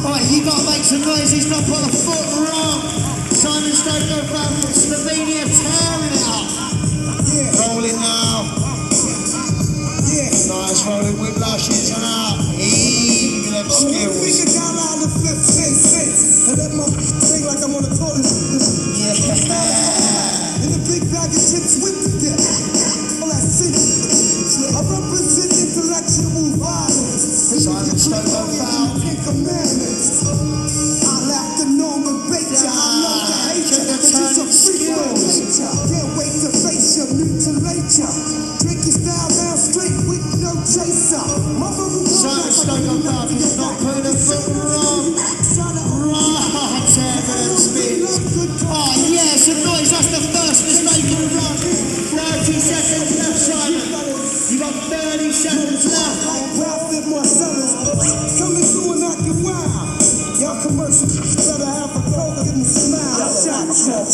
Speaker 19: Alright, you got to make some noise. He's not put a foot wrong. Simon Strogofol from Slovenia tearing it up. Rolling now. Nice rolling whiplashes and up. Even them skills. Bring it down out of the flip face. And let my thing like I'm on a toilet. Yeah. In the big bag of chips with the dip. All that shit. I represent intellectual violence. Simon Strogofol. Commandments. I lack the normal nature. I love the hatred. It's a free world nature. Can't wait to face you, mutilate you. Drink your style down straight with no chaser. Mother will Simon Strogofol is not putting a foot wrong. Right, evidence spins. Oh yeah, some noise. That's the first mistake of the run. 30 seconds left, Simon. You got 30 seconds left. Coming through and knock you wild. Y'all commercials better have a coke and smile. Shot. Trying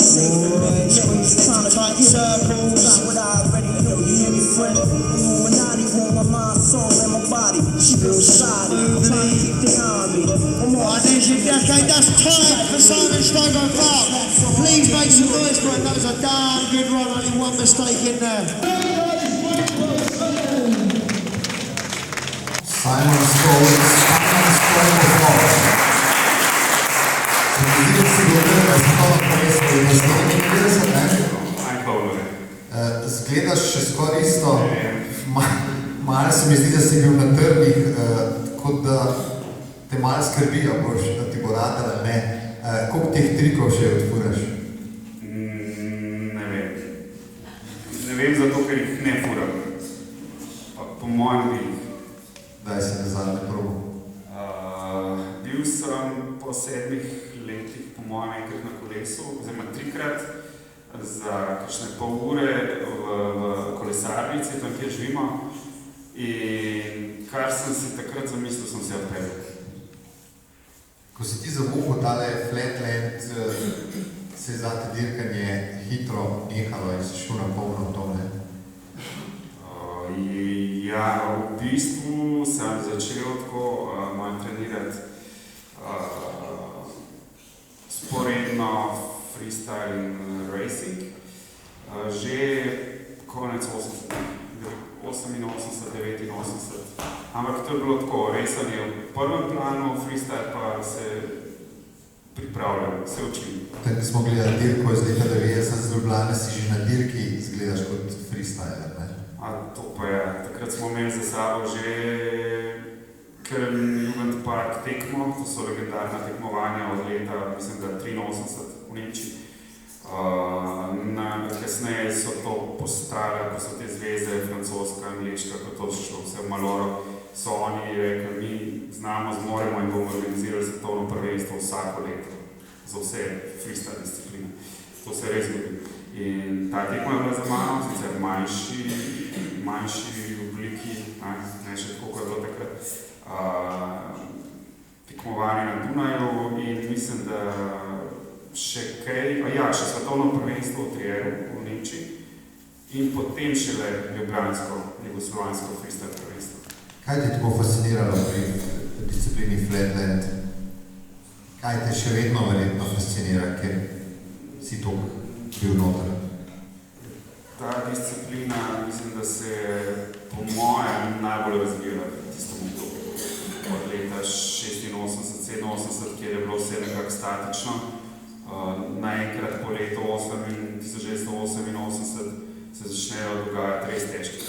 Speaker 19: to fight circles. What I already know. You hear me, friend? Illuminati want my mind, soul, and my body. Still solid. Trying to keep the army. Come on, there's your decade. That's time for Simon Strogofol. Please make some noise for it. That was a darn good run. Only one mistake in there.
Speaker 1: Simon Strogofol. Zgledaš še skoraj isto. Malo se mi zdi, da si bil na trnih, kot da te malo skrbi, da ti bo rad ali ne. Koliko teh trikov še odfuraš?
Speaker 12: Ne vem. Ne vem zato, ker jih ne furam. Po mojem bi.
Speaker 1: Daj si nazadnje probo.
Speaker 12: Bil sem po 7 letih, po mojem, enkrat na kolesu, oziroma 3-krat, za kakšne pol ure v kolesarnici, tam kjer živimo. In kar sem si takrat zamislil, sem se odpeljal.
Speaker 1: Ko si ti zavuhal tale flatland, se je zate dirkanje hitro nehalo in si šel na polno v tome?
Speaker 12: Ja, v bistvu sem začel tako malo trenirati sporedno freestyle in racing že konec 88, 89. Ampak to je bilo tako, resanje v prvem planu, freestyle pa se pripravljam, se učim.
Speaker 1: Tako smo gledali dirko iz leta 90 z Ljubljane, si že na dirki izgledaš kot freestyler, ne?
Speaker 12: To pa je takrat smo imeli za sabo že Köln Jugend Park tekmo, to so legendarna tekmovanja od leta, mislim, da 83 v Nemčiji. Kasneje so to postale, ko so te zveze, francoska, angliška, ko to šlo vse v maloro, so oni rekli, mi znamo, zmoremo in bomo organizirali svetovno prvenstvo vsako leto za vse freestyle discipline. To se je res zgodilo. In ta tekma je bila za mano, sicer manjši obliki, ne še tako, kot je bilo takrat, tekmovanje na Dunaju in mislim, da še kaj, še svetovno prvenstvo v Trieru v Nemčiji in potem šele ljubljansko, jugoslovansko freestyle prvenstvo.
Speaker 1: Kaj te je tako fasciniralo pri disciplini Flatland? Kaj te še vedno verjetno fascinira, ker si to bil noter?
Speaker 12: Ta disciplina, mislim, da se je po mojem najbolj razvijala v tistem obdobju. Od leta 86-87, kjer je bilo vse nekako statično. Naenkrat po letu 1988 se začnejo dogajati res težke.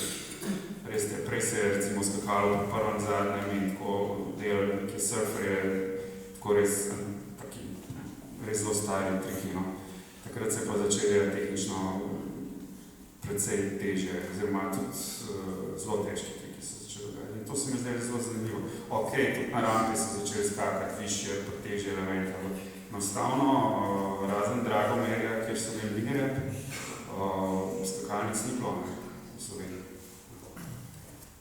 Speaker 12: Prej se je recimo skakalo po prvem zadnjem in tako delali neke surferje, tako res zelo stari triki. Takrat se je pa začeli tehnično precej težje, oziroma tudi zelo težki triki se začeli dogajati. In to se mi zdaj zelo zanimivo. Ok, tudi na rampi so začeli skakati višje, pa težje elemente. Enostavno, razen Dragomerja, kjer so imeli mini-rap, skakalnic ni bilo v Sloveniji.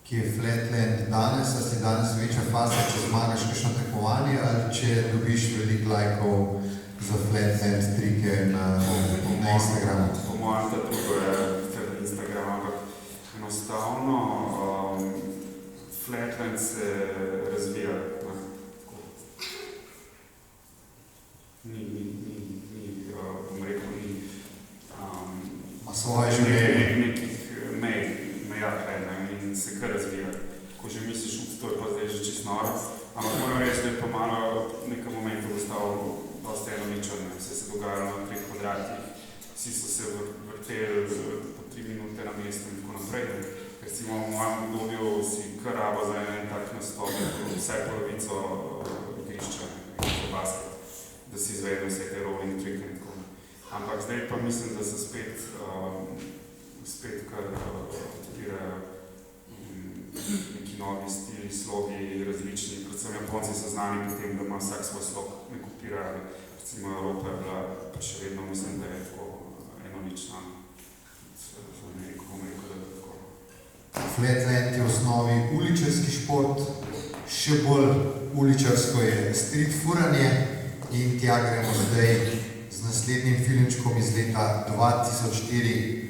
Speaker 1: Ki je Flatland danes, a si danes večja faza, če zmagaš kakšno tekmovanje ali če dobiš veliko lajkov za Flatland trike na Instagramu?
Speaker 12: Po mojem, da drugo je Instagram, ampak enostavno Flatland se razvija. Bom rekel,
Speaker 1: ima svoje življenje.
Speaker 12: Nekih mejah in se kar razvija. Ko že misliš, to je pa zdaj že čisto noro, ampak moram reči, da je pa malo v nekem momentu postal dosti enoličen, vse se dogajalo na 3 kvadratih, vsi so se vrteli po 3 minute na mestu in tako naprej. Recimo v mojem obdobju si kar rabo za en tak nastop, vsaj polovico igrišča za basket, da si izvedel vse te rolling trike in tako. Ampak zdaj pa mislim, da se spet kar odpirajo neki novi stili, slogi, različni. Predvsem Japonci so znani po tem, da ima vsak svoj slog, ne kopirajo. Recimo Evropa je bila, pa še vedno mislim, da je tako enolična. Za Ameriko bom rekel, da je tako.
Speaker 1: Flatland je v osnovi uličarski šport, še bolj uličarsko je street furanje in tja gremo zdaj z naslednjim filmčkom iz leta 2004,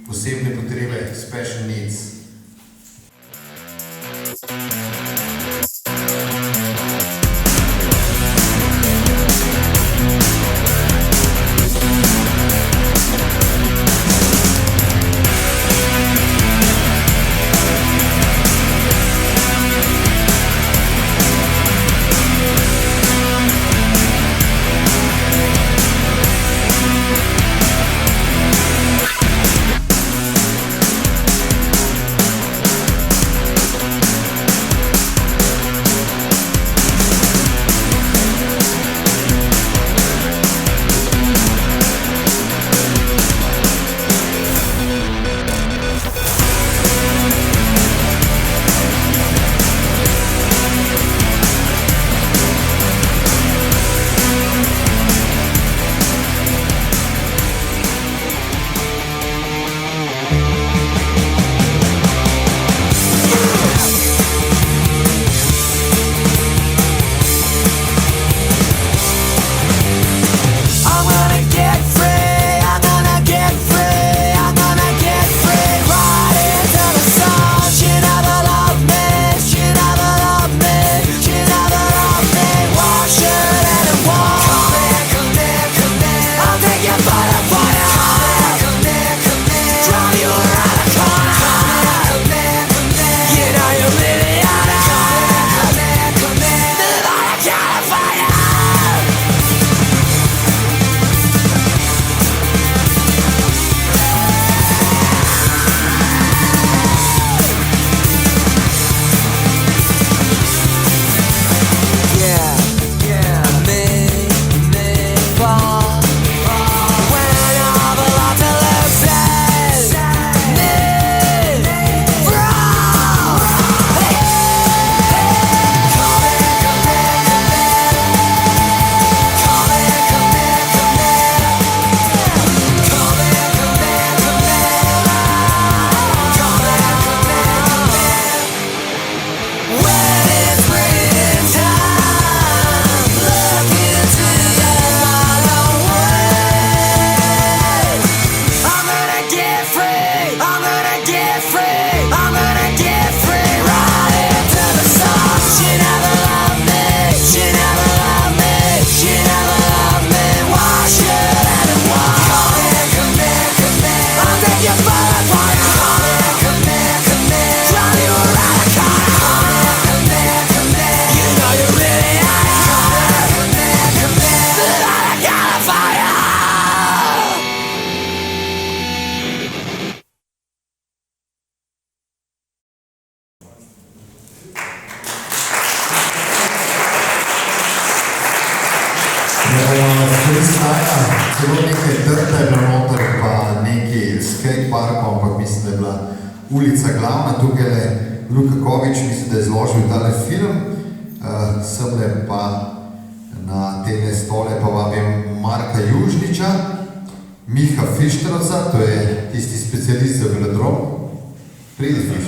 Speaker 1: Posebne potrebe, Special Needs. mislim, da je bila ulica glavna, tukaj je Luka Kovič, mislim, da je izložil tale film, semle pa na tele stole pa vabim Marka Južniča, Miha Fištrovca, to je tisti specialist za velodrom, pridi Fiš.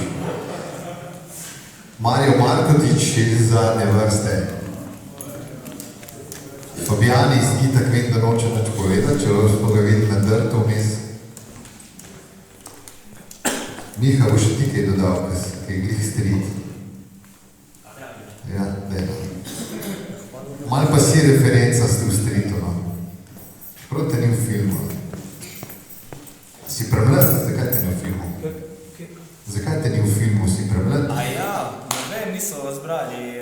Speaker 1: Mario Markotič iz zadnje vrste. Fabijani itak vem, da noče nič povedati, če smo ga videli na drtu vmes. Miha, boš ti kaj dodal, kaj je glih strit. Ja, daj. Malo pa si referenca ste v stritu, no. Prav te ni v filmu. Si premlad? Zakaj te ni v filmu? Zakaj te ni v filmu? Si premlad?
Speaker 20: A ja, ne vem, niso vas brali.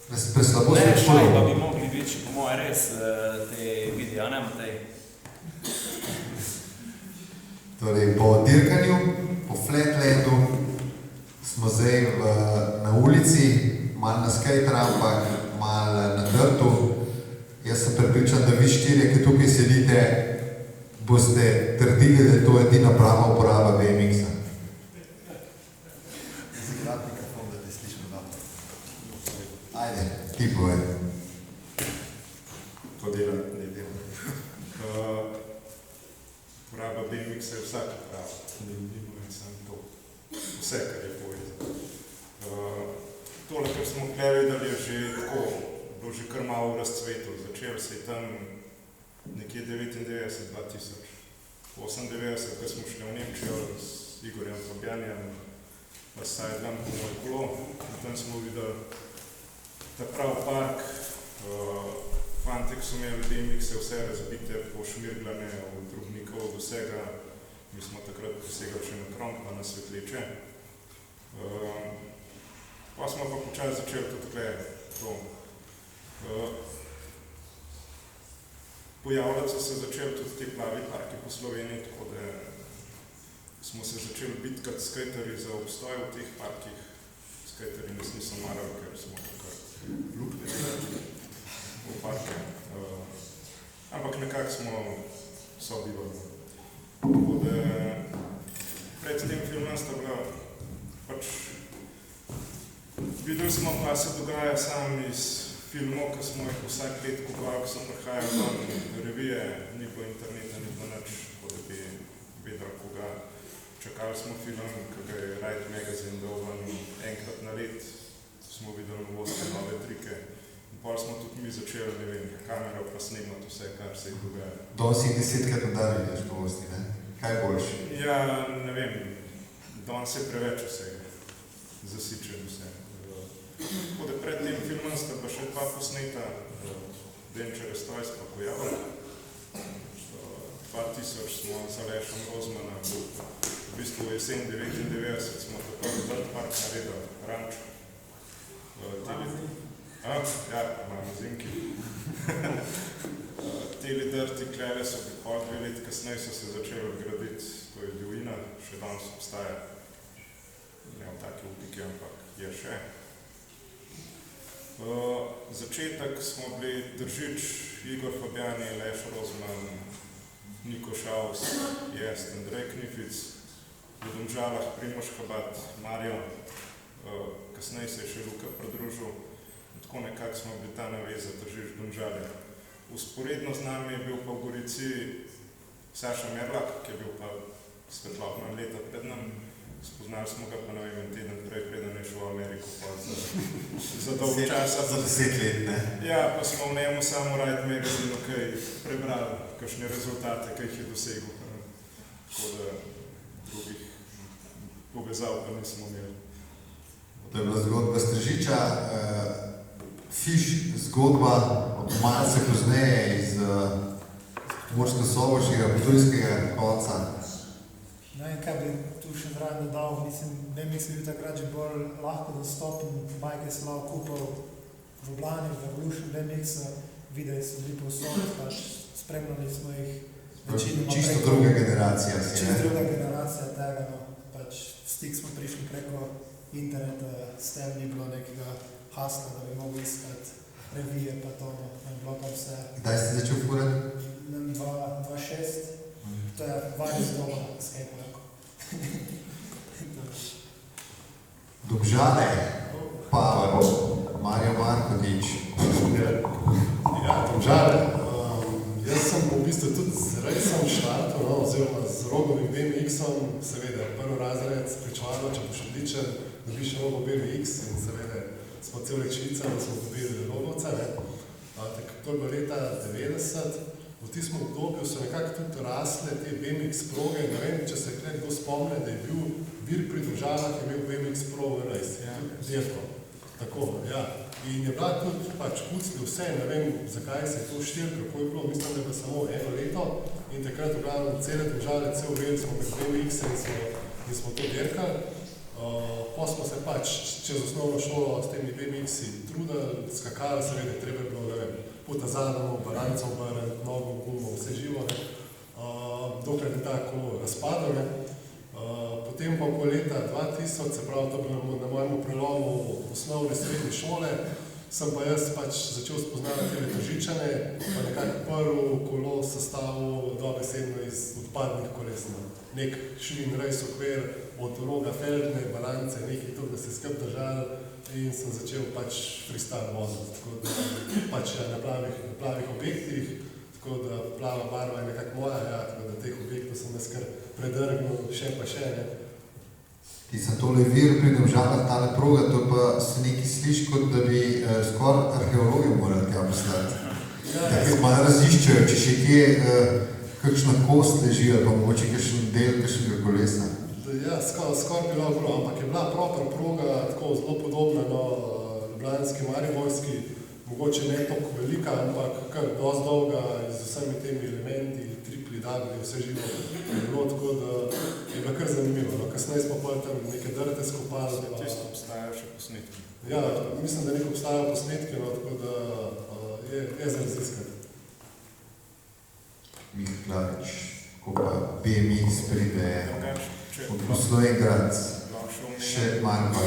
Speaker 1: Preslabo se
Speaker 20: ne,
Speaker 1: čulo.
Speaker 20: šaj pa bi mogli biti, po moje res, te videe, a ne, Matej?
Speaker 1: Torej, po dirkanju, po flatlandu smo zdaj na ulici, malo na skate rampah, malo na drtu. Jaz sem prepričan, da vi štirje, ki tukaj sedite, boste trdili, da je to edina prava uporaba BMX-a. Zagrat mikrofon, da te slišimo dobro. Ajde, ti povej.
Speaker 2: To dela, ne dela. Uporaba BMX-a je vsaka prava, ne je samo to. Vse, kar je povezano. Tole, kar smo tukaj videli, je že tako, bilo že kar malo v razcvetu. Začel se je tam nekje 99-2000. 98, ko smo šli v Nemčijo s Igorjem Fabjanjem, v Sajdlam, po moj kolo. Tam smo videli ta prav park. Fantek so imeli BMX-e vse razbite, pošmirglane od drobnikov od vsega. Mi smo takrat posegali še na kronk, pa na svetleče. Pa smo pa počasi začeli tudi tukaj to. Pojavljati so se začeli tudi te plavi parki po Sloveniji, tako da smo se začeli bitkati s skaterji za obstoj v teh parkih. Skaterji nas niso marali, ker smo takrat lukne delali v parke. Ampak nekako smo sobivali. Tako da pred tem filmom sta bila pač videli smo, pa se dogaja sam iz filmov, ki smo jih vsak let kupovali, ko so prihajali do revije, ni bilo interneta, ni bilo nič, tako da bi vedeli koga. Čakali smo film, ki ga je Ride Magazine dal ven enkrat na let, smo videli novosti, nove trike. In potem smo tudi mi začeli, ne vem, kamero pa snemati vse, kar se jih dogaja.
Speaker 1: Danes jih 10-krat nadali, veš novosti, ne? Kaj boljš?
Speaker 2: Ja, ne vem, danes je preveč vsega, zasičen vse. Tako da pred tem filmom sta pa še dva posneta, Denčer Restojs pa Pojavlja. 2000 smo z Alešom Rozmana, v bistvu v jesen 99 smo tako dirt park naredili, ranč. Ja, Mamazinki. Teli dirti klele so pol 2 let kasneje so se začeli graditi, to je divjina, še danes obstaja. Ne v taki obliki, ampak je še. Začetek smo bili Držič, Igor Fabjani, Aleš Rozman, Niko Šaus, jaz, Andrej Knific, v Domžalah Primož Habat, Marjo, kasneje se je še Luka pridružil. Tako nekako smo bili ta naveza Držič Domžale. Usporedno z nami je bil pa v Gorici Saša Merlak, ki je bil pa svetlobna leta pred nami. Spoznali smo ga pa, ne vem, en teden prej, preden je šel v Ameriko, pa za dolgo časa.
Speaker 1: Za 10 let, ne?
Speaker 2: Ja, pa smo v njemu samo Ride Magazine kaj prebrali, kakšne rezultate, kaj jih je dosegel. Tako da drugih povezav pa nismo imeli.
Speaker 1: To je bila zgodba Stržiča. Fiš zgodba od malce pozneje iz Mursko-Soboškega, Ptujskega konca.
Speaker 21: Ne vem, kaj bi tu še zraven dodal, mislim, BMX je bil takrat že bolj lahko dostopen, bajke se malo kupal v Ljubljani, v Revolution BMX-a, videi so bili povsod, pač spremljali smo jih večinoma preko...
Speaker 1: Čisto druga generacija si, ne?
Speaker 21: Čisto druga generacija tega, no, pač v stik smo prišli preko interneta, s tem ni bilo nekega hasla, da bi mogli iskati revije pa to, no, bilo pa vse...
Speaker 1: Kdaj ste začel furati?
Speaker 21: 2006, to je varno zdoba na skateparku.
Speaker 1: Domžale, pa Mario Markovič.
Speaker 3: Ja, Domžale. Jaz sem v bistvu tudi z rejsom štartal, oziroma z Rogovim BMX-om, seveda prvi razred spričevalo, če boš odličen, dobiš Rogo BMX in seveda smo cel let Švica, da smo dobili Rogovca. To je bilo leta 90. V tistem obdobju so nekako tudi rasle te BMX proge. Ne vem, če se kdo spomne, da je bil vir pri Domžalah, je imel BMX Pro race. Dirko. Tako, ja. In je bila tudi kucli vse, ne vem, zakaj se je to štel, kako je bilo, mislim, da je bilo samo eno leto in takrat v glavnem cele Domžale, cel vel smo med BMX-em in smo to dirkali. Pa smo se čez osnovno šolo s temi BMX-i trudili, skakali, seveda, treba je bilo, ne vem, puta zadnjo, barancov, nogo, gumo, vse živo, dokler je tako razpadlo. Potem pa okoli leta 2000, se pravi, to bilo na mojem prelomu osnovne srednje šole, sem pa jaz začel spoznavati te Tržičane, pa nekako prvo kolo sestavil dobesedno iz odpadnih koles. Nek švin rejs okvir od Roga Feldne, balance, nekaj to, da se skrb držali in sem začel freestyle voziti. Tako da na plavih objektih, tako da plava barva je nekako moja, tako da teh objektov sem jaz kar predrgnil še pa še.
Speaker 1: Ti sem tole vir pri Domžalah, tale proga, to pa se nekaj sliši, kot da bi skoraj arheologijo morali tja poslati. Tako malo raziščajo, če še kje kakšna kost leži, ali pa mogoče kakšen del kakšnega kolesa.
Speaker 3: Ja, skoraj bi lahko, ampak je bila proper proga, tako zelo podobna ljubljanski, mariborski, mogoče ne toliko velika, ampak kar dosti dolga z vsemi temi elementi, tripli, dabli, vse živo je bilo, tako da je bila kar zanimivo. Kasneje smo pa tam neke drte skopali.
Speaker 22: Tisto obstajajo še posnetki.
Speaker 3: Ja, mislim, da nekaj obstajajo posnetki, tako da je za raziskati.
Speaker 1: Miha Klavič, ko pa BMX pride v Slovengrad, še manj pa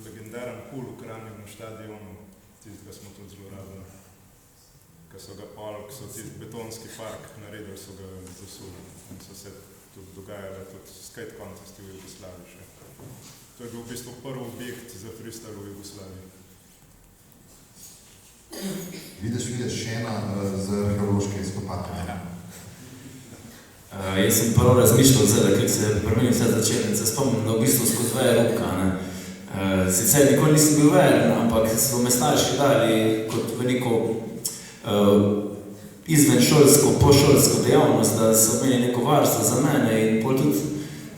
Speaker 22: legendaren kul v Kranju na štadionu, tistega smo tudi zlorabili. Ko so ga tisti betonski park naredili, so ga zasuli in so se tudi dogajale tudi skate contesti v Jugoslaviji še. To je bil v bistvu prvi objekt za freestyle v Jugoslaviji.
Speaker 1: Vidiš še ena z arheološke izkopate.
Speaker 13: Jaz sem prvo razmišljal zdaj, kako se pri meni vse začeli. Se spomnim, da v bistvu skozi veje Rupka. Sicer nikoli nisem bil veren, ampak so me starši dali kot v neko izvenšolsko, pošolsko dejavnost, da so imeli neko varstvo za mene in pol tudi,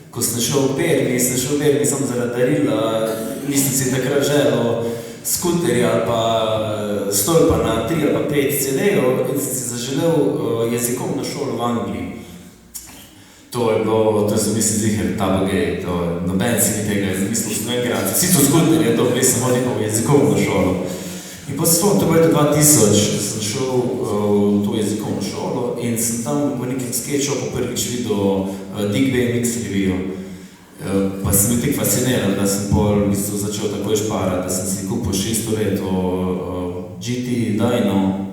Speaker 13: ko sem šel v Berni samo zaradi darila, nisem si takrat želel skuterja ali pa stolpa na 3 ali pa 5 CD-jev in sem si zaželel jezikovno šolo v Angliji. To je bilo, to sem mislil ziher, tabagej, noben si ni tega mislil v Slovengrad. Vsi to skuterje, to bili sem hodil v jezikovno šolo. In pa se spomnim, to bilo 2000, sem šel v to jezikovno šolo in sem tam v nekem sketchupu prvič videl Dick BMX revijo. Pa sem bil tako fasciniran, da sem pol v bistvu začel takoj šparati, da sem si kupil 600 leto GT Dyno.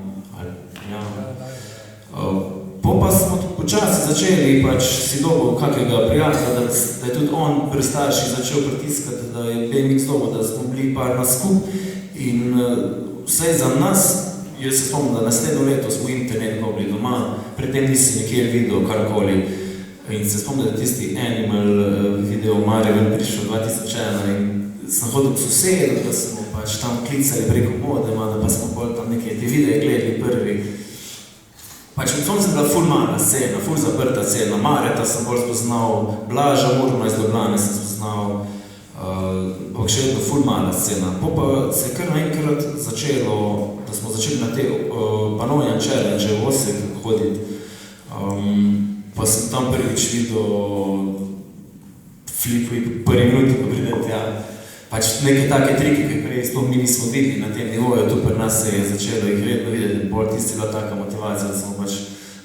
Speaker 13: Pa smo počasi začeli si dobil kakega prijatelja, da je tudi on pri starši začel pritiskati, da je BMX dobil, da smo bili par na skup. In vse za nas, jaz se spomnim, da naslednjo leto smo internet bili doma, predtem nisi nikjer videl karkoli. In se spomnim, da tisti Animal video Marvel prišel 2001 in sem hodil k sosedu, da smo tam klicali preko modema, da pa smo bolj tam neke te videe gledali prvi. Sem bila ful mala scena, ful zaprta scena, Mareta sem bolj spoznal, Blaža Murma iz Ljubljane sem spoznal, ampak še vedno ful mala scena. Pa se je kar naenkrat začelo, da smo začeli na te Panojan Challenge v Osek hoditi, pa sem tam prvič videl flipu in prvi minuti, ko pridem tja. Neke take trike, ki prej sploh mi nismo videli na tem nivoju, tu pri nas se je začelo jih vedno videti, bolj tisti bila taka motivacija, da smo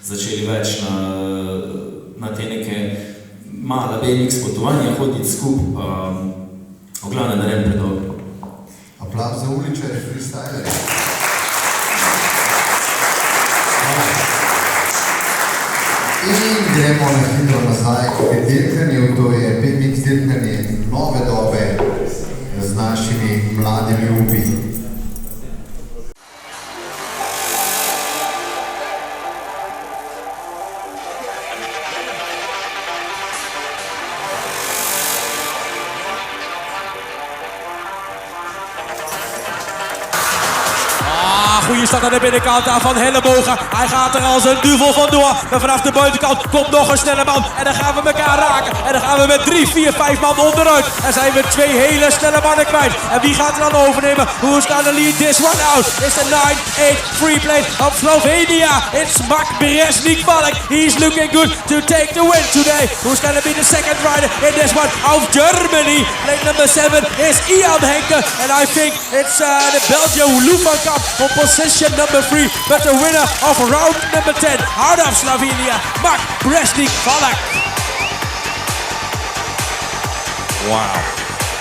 Speaker 13: začeli več na te neke mala BMX potovanja hoditi skup, v glavne da ne predolgo.
Speaker 1: Aplauz za uličare, freestyleri. In gremo na hitro nazaj k dirkanju, to je BMX dirkanje nove dobe z našimi mladimi upi.
Speaker 4: Goeie start aan de binnenkant daar van Hellemogen. Hij gaat er als een duvel vandoor. Maar vanaf de buitenkant komt nog een snelle man. En dan gaan we elkaar raken. En dan gaan we met 3, 4, 5 man onderuit. En zijn we 2 hele snelle mannen kwijt. En wie gaat er dan overnemen? Who's gonna lead this one out? It's the 9-8 free play of Slovenia. It's Mark Bresnik Valek. He's looking good to take the win today. Who's gonna be the second rider in this one of Germany? Plate number 7 is Ian Henke. And I think it's the Belgian Lufankamp on position number 3, but the winner of round number 10 out of Slovenia, Mark Bresnik Valek. Wauw.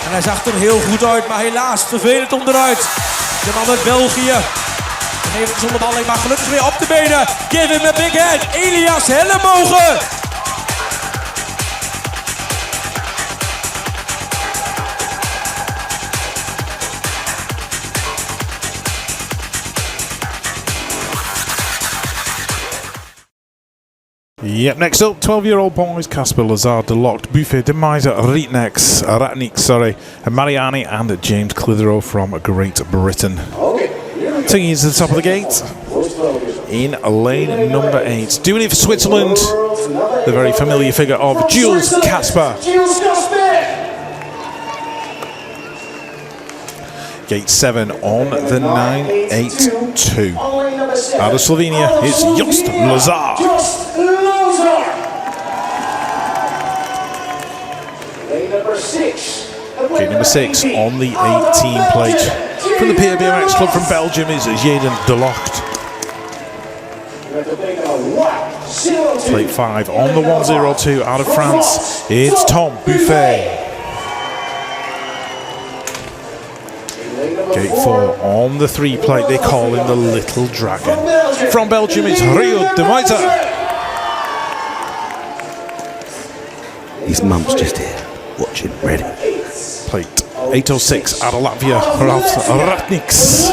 Speaker 4: En hij zag er heel goed uit, maar helaas vervelend onderuit. De man uit België. En heeft zonder bal maar gelukkig weer op de benen. Give him a big hand, Elias Hellemogen.
Speaker 5: Yep, next up, 12-year-old boys, Casper Lazar, Delocht, Buffet, Demiser, Ratnik, and Mariani and James Clitheroe from Great Britain. Taking you to the top of the gate in lane number 8. Doing it for Switzerland, the very familiar figure of Jules Casper. Gate 7 on the 982. Out of Slovenia is Jost Lazar. Gate number 6 on the 18 plate. From the PBMX club from Belgium is Jaden Delocht. Plate 5 on the 102 out of France. It's Tom Buffet. Gate 4 on the 3 plate, they call him the Little Dragon. From Belgium it's Rio de Meijer.
Speaker 23: His mum's just here, watching, ready.
Speaker 5: Plate 806 out of Latvia, Ralf Ratniks.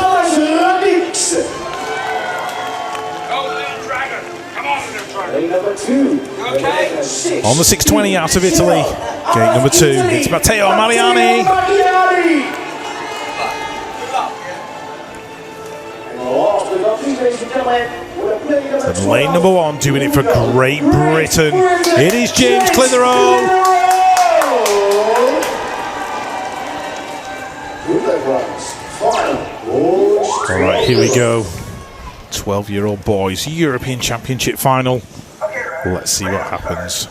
Speaker 5: On the 620 out of Italy, gate number 2, it's Matteo Mariani. And lane number 1, doing it for Great Britain, it is James Clitheroe. Alright, here we go. 12-year-old boys European Championship final. Let's see what happens.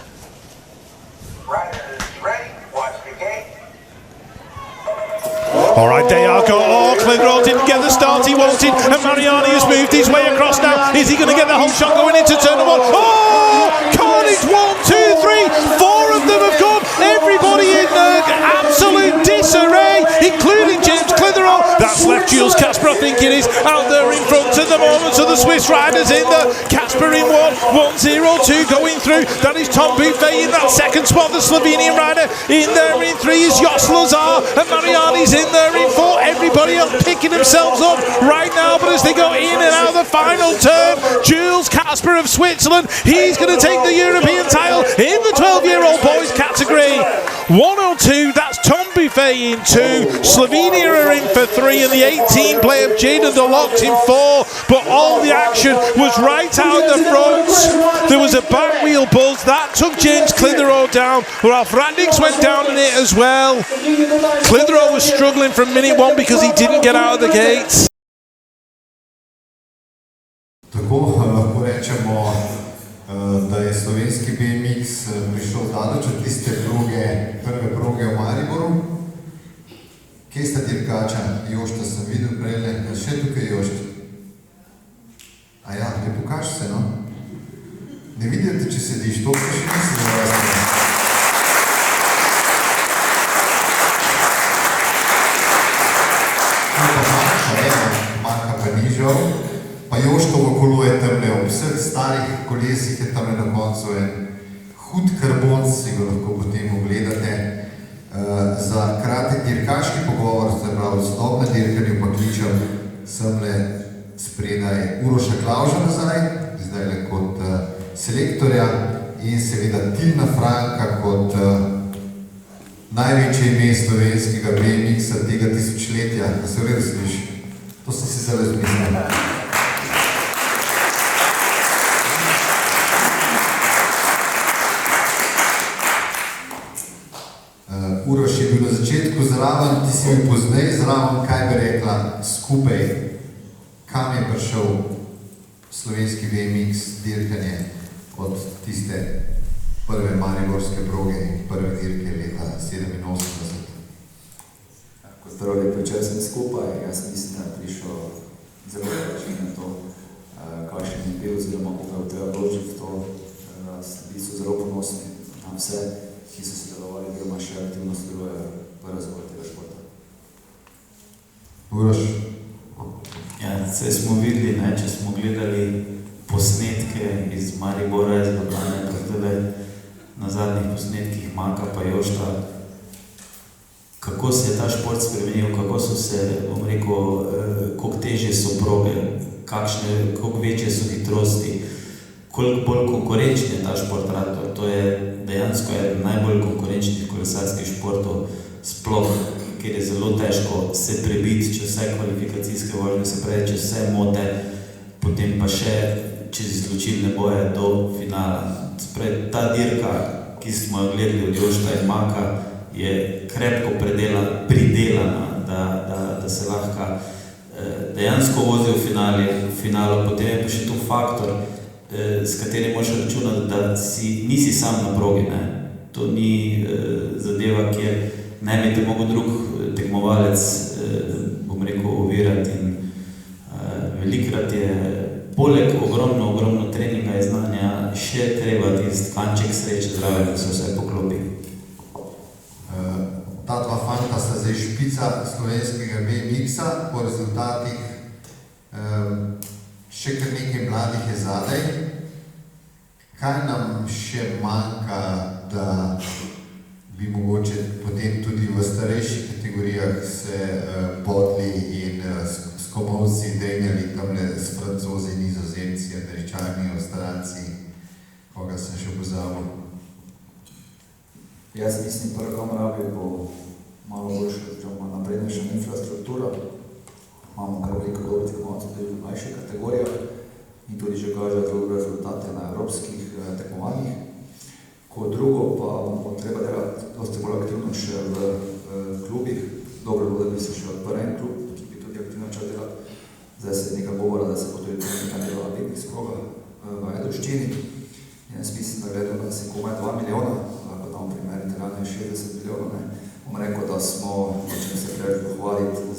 Speaker 5: Alright, Dejaco. Oh, Clitheroe didn't get the start he wanted, and Mariani has moved his way across now. Is he going to get the whole shot going into turn 1? Oh! Carnage! 1, 2, 3, 4 of them have gone. Everybody in absolute disarray, including James Clitheroe. That's left Jules Casper, I think it is, out there in front at the moment. So the Swiss riders in there. Casper in 1, 1-0-2 going through. That is Tom Buffet in that second spot. The Slovenian rider in there in 3 is Jost Lazar, and Mariani's in there in 4. Everybody else picking themselves up right now, but as they go in and out of the final turn, Jules Casper of Switzerland, he's going to take the European title in the 12-year-old boys category. 102, that's Tom Buffet in 2, Slovenia are in for 3, and the 18 play of Jaden Delocht in 4, but all the action was right out the front. There was a back wheel buzz that took James Clitheroe down, Ralf Ratniks went down in it as well. Clitheroe was struggling from minute 1 because he didn't get out of the gates.
Speaker 1: Tako lahko rečemo, da je slovenski BMX prišel daleč od tiste prve proge v Mariboru. Kje sta dirkača? Jošta sem videl prejle, še tukaj Jošt. Aja, ne pokaž se, no? Ne vidite, če sediš, to pa še nisi zavazno. Marka pa ni žal, pa Joštovo kolo je tamle, v vseh starih kolesih je tamle na koncu Karbonc, si ga lahko potem ogledate. Za kratek dirkaški pogovor, se pravi vstop na dirkanju, pa kličem semle spredaj Uroša Klavža nazaj, zdaj le kot selektorja, in seveda Tilna Franka kot največje ime slovenskega BMX-a tega tisočletja. Da se v redu sliši? To sem si zelo zmislil. Uroš je bil na začetku zraven, ti si bil poznej zraven, kaj bi rekla skupaj, kam je prišel slovenski BMX dirkanje od tiste prve mariborske proge in prve dirke leta 87.
Speaker 6: Ko zdrav lep večer sem skupaj, jaz mislim, da je prišel zelo račin na to, kakšen je bil, oziroma kako je treba vložiti v to. Bili so zelo ponosni na vse, ki so sodelovali, oziroma še aktivno sodelujejo v razvoju tega športa.
Speaker 1: Uroš?
Speaker 13: Ja, saj smo videli, ne, če smo gledali posnetke iz Maribora, iz Ljubljane, pa zdaj na zadnjih posnetkih Maka pa Jošta, kako se je ta šport spremenil, kako so se, bom rekel, koliko težje so proge, koliko večje so hitrosti, koliko bolj konkurenčen je ta šport rato. To je dejansko eden najbolj konkurenčnih kolesarskih športov sploh, kjer je zelo težko se prebiti čez vse kvalifikacijske vožnje, se pravi čez vse mote, potem pa še čez izločilne boje do finala. Se pravi, ta dirka, ki smo jo gledali od Jošta in Maka, je krepko pridelana, da se lahko dejansko vozi v finalu. Potem je pa še tu faktor, s katerim moraš računati, da nisi sam na progi. To ni zadeva, kjer ne bi te mogel drug tekmovalec, bom rekel, ovirati. In velikrat je poleg ogromno treninga in znanja še treba tisti kanček sreče zraven, da se vse poklopi.
Speaker 1: Ta dva fanta sta zdaj špica slovenskega BMX-a po rezultatih. Še kar nekaj mladih je zadaj. Kaj nam še manjka, da bi mogoče potem tudi v starejših kategorijah se bodli in s komovci denjali tamle s Francozi, Nizozemci, Američani, Avstralci, koga sem še pozabil?
Speaker 6: Jaz mislim, prvo, kam rabi, bo malo boljša, naprednejša infrastruktura. Imamo kar veliko dobrih tekmovalcev tudi v mlajših kategorijah in tudi že kažejo dobre rezultate na evropskih tekmovanjih. Kot drugo pa bomo treba delati dosti bolj aktivno še v klubih. Dobro bo, da bi se še odprl en klub, ki bi tudi aktivno začel delati. Zdaj se je nekaj govora, da se bo tudi nekaj delala BMX proga v Ajdovščini. Jaz mislim, da gledam, da si komaj 2 milijona, lahko damo primer, Italijane je 60 milijonov. Bom rekel, da smo, če se prej pohvaliti,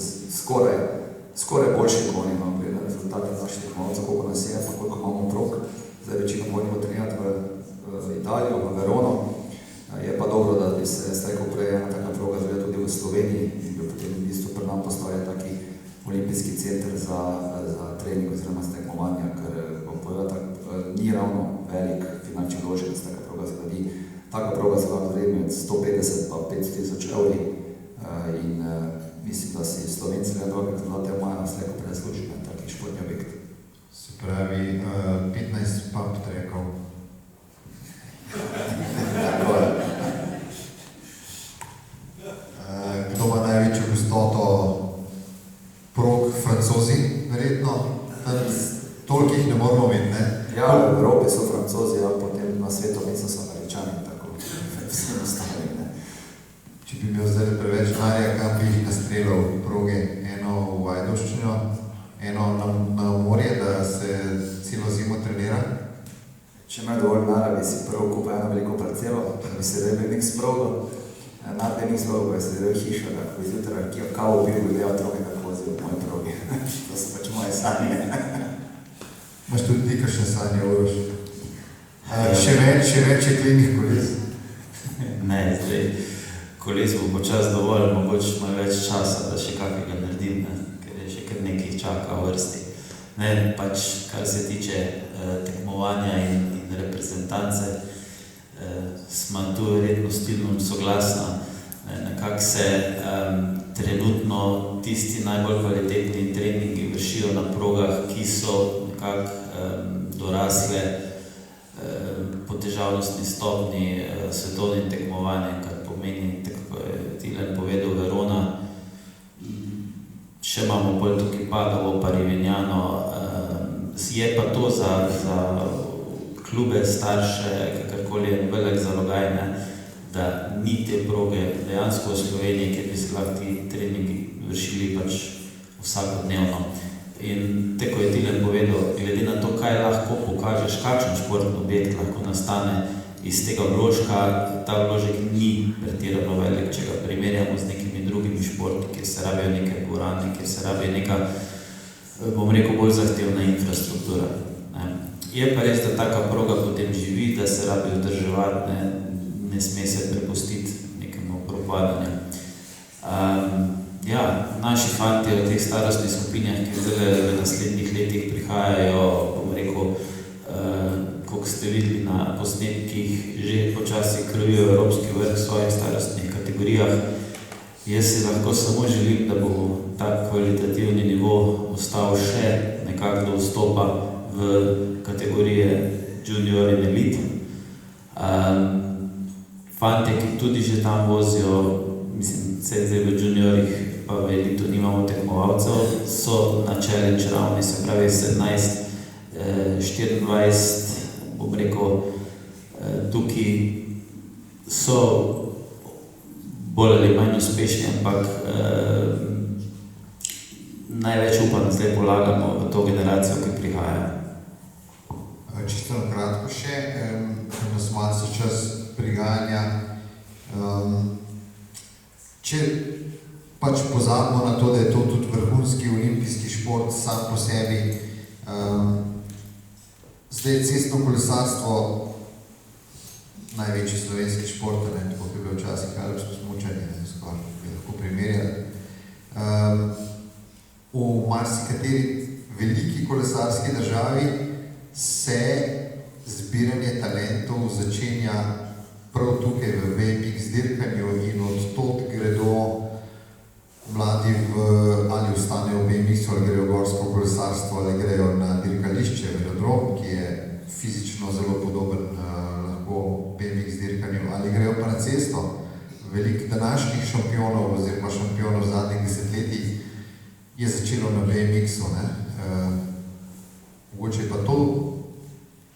Speaker 6: skoraj boljši kot oni imamo gleda rezultate naših tekmovalcev, koliko nas je, pa koliko imamo prog. Zdaj večino hodimo trenirati v Italijo, v Verono. Je pa dobro, da bi se streko prej ena taka proga zgleda tudi v Sloveniji in bi potem v bistvu pri nam postavili taki olimpijski center za trening oziroma za tekmovanja, ker bom povedal tako, ni ravno velik finančni vložek, da se taka proga zgradi. Taka proga se lahko zgradi med 150 pa 500 tisoč evri in mislim, da si Slovenci le dobre rezultate imajo streko prej služiti na taki športni objekt.
Speaker 1: Se pravi, 15 pump trackov. Kdo ima največjo gostoto prog? Francozi, verjetno. Toliko jih ne moramo imeti, ne?
Speaker 6: Ja, v Evropi so Francozi, ja, potem na svetu mislim so Američani, tako vsi ostali, ne.
Speaker 1: Če bi imel zdaj preveč denarja, kam bi jih nastrelal proge? Eno v Ajdovščino, eno na morje, da se celo zimo trenira?
Speaker 6: Če imel dovolj denarja, bi si prvo kupil eno veliko parcelo, da bi se delal BMX progo. Na BMX progo bi se delal hišo, da ko izjutraj kavo bil, bi gledal troge, kako vozijo v moji progi. To so pač moje sanje.
Speaker 1: Imaš tudi ti kakšne sanje, Uroš? Še več je klinih koles?
Speaker 13: Ne, zdaj koles bo počas dovolj, mogoče malo več časa, da še kakega naredim, ker je še kar nekaj čaka v vrsti. Ne, pač kar se tiče tekmovanja in reprezentance, smo tu verjetno stilno soglasna. Nekako se trenutno tisti najbolj kvalitetni treningi vršijo na progah, ki so nekako dorasle po težavnostni stopni svetovnim tekmovanjem, kar pomeni, tako je Tilen povedal, Verona. Še imamo bolj tukaj Padovo, pa Rivignano. Je pa to za klube, starše, kakorkoli je velik zalogaj, da ni te proge dejansko v Sloveniji, kjer bi se lahko ti treningi vršili pač vsakodnevno. In tako je Tilen povedal, glede na to, kaj lahko pokažeš, kakšen športni objekt lahko nastane iz tega vložka, ta vložek ni pretirano velik, če ga primerjamo z nekimi drugimi športi, kjer se rabijo neke dvorane, kjer se rabijo neka, bom rekel, bolj zahtevna infrastruktura. Je pa res, da taka proga potem živi, da se rabi vzdrževati, ne sme se prepustiti nekemu propadanju. Naši fanti v teh starostnih skupinjah, ki zdaj v naslednjih letih prihajajo, bom rekel, koliko ste videli na posnetkih, že počasi krojijo evropski vrh v svojih starostnih kategorijah. Jaz si lahko samo želim, da bo tak kvalitativni nivo ostal še nekako do vstopa v kategorije junior in elite. Fante, ki tudi že tam vozijo, mislim, zdaj v juniorih pa v elitu nimamo tekmovalcev, so na challenge ravni, se pravi 17, 24, bom rekel, tukaj so bolj ali manj uspešni, ampak največ upam zdaj polagamo v to generacijo, ki prihaja.
Speaker 1: Čisto na kratko še, ker nas malce čas prigajanja. Če pač pozabimo na to, da je to tudi vrhunski olimpijski šport sam po sebi, zdaj cestno kolesarstvo, največji slovenski šport, tako je bilo včasih alpsko smučanje, skoraj bi lahko primerjali. V marsikateri veliki kolesarski državi se zbiranje talentov začenja prav tukaj v BMX dirkanju in odtot gredo mladi ali ostanejo v BMX-u, ali grejo v gorsko kolesarstvo, ali grejo na dirkališče, velodrom, ki je fizično zelo podoben lahko BMX dirkanju, ali grejo pa na cesto. Veliko današnjih šampionov oziroma šampionov zadnjih desetletij je začelo na BMX-u. Mogoče pa to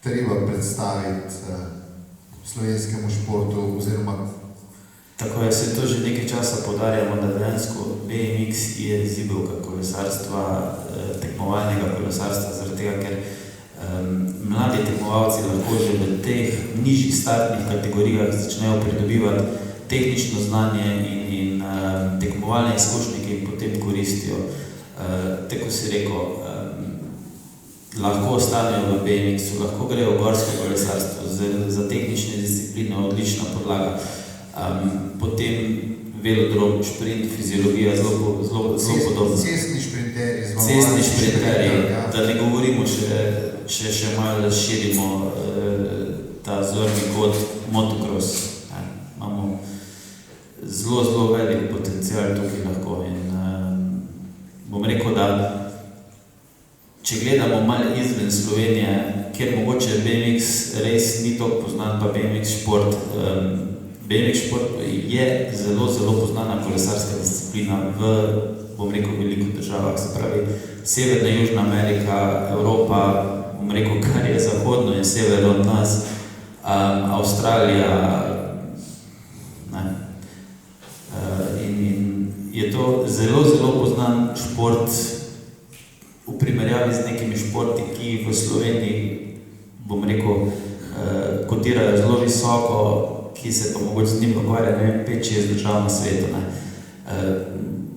Speaker 1: treba predstaviti slovenskemu športu oziroma...
Speaker 13: Tako je, se to že nekaj časa podarjamo, da dejansko BMX je zibelka kolesarstva, tekmovalnega kolesarstva, zaradi tega, ker mladi tekmovalci lahko že v teh nižjih startnih kategorijah začnejo pridobivati tehnično znanje in tekmovalne izkušnje, ki jim potem koristijo. Tako si rekel, lahko ostanejo v BMX-u, lahko grejo v gorsko kolesarstvo, za tehnične discipline odlična podlaga. Potem velodrom, šprint, fiziologija, zelo podobno.
Speaker 1: Cestni šprinterji.
Speaker 13: Cestni šprinterji, da ne govorimo še malo širimo ta zorni kod motocross. Imamo zelo velik potencial tukaj lahko in bom rekel, da če gledamo malo izven Slovenije, kjer mogoče BMX res ni toliko poznan, pa BMX šport. BMX šport je zelo poznana kolesarska disciplina v, bom rekel, veliko državah, se pravi Severna, Južna Amerika, Evropa, bom rekel, kar je zahodno in sever od nas, Avstralija, in je to zelo poznan šport v primerjavi z nekimi športi, ki v Sloveniji, bom rekel, kotirajo zelo visoko, ki se pa mogoče z njim ukvarja, 5-6 držav na svetu.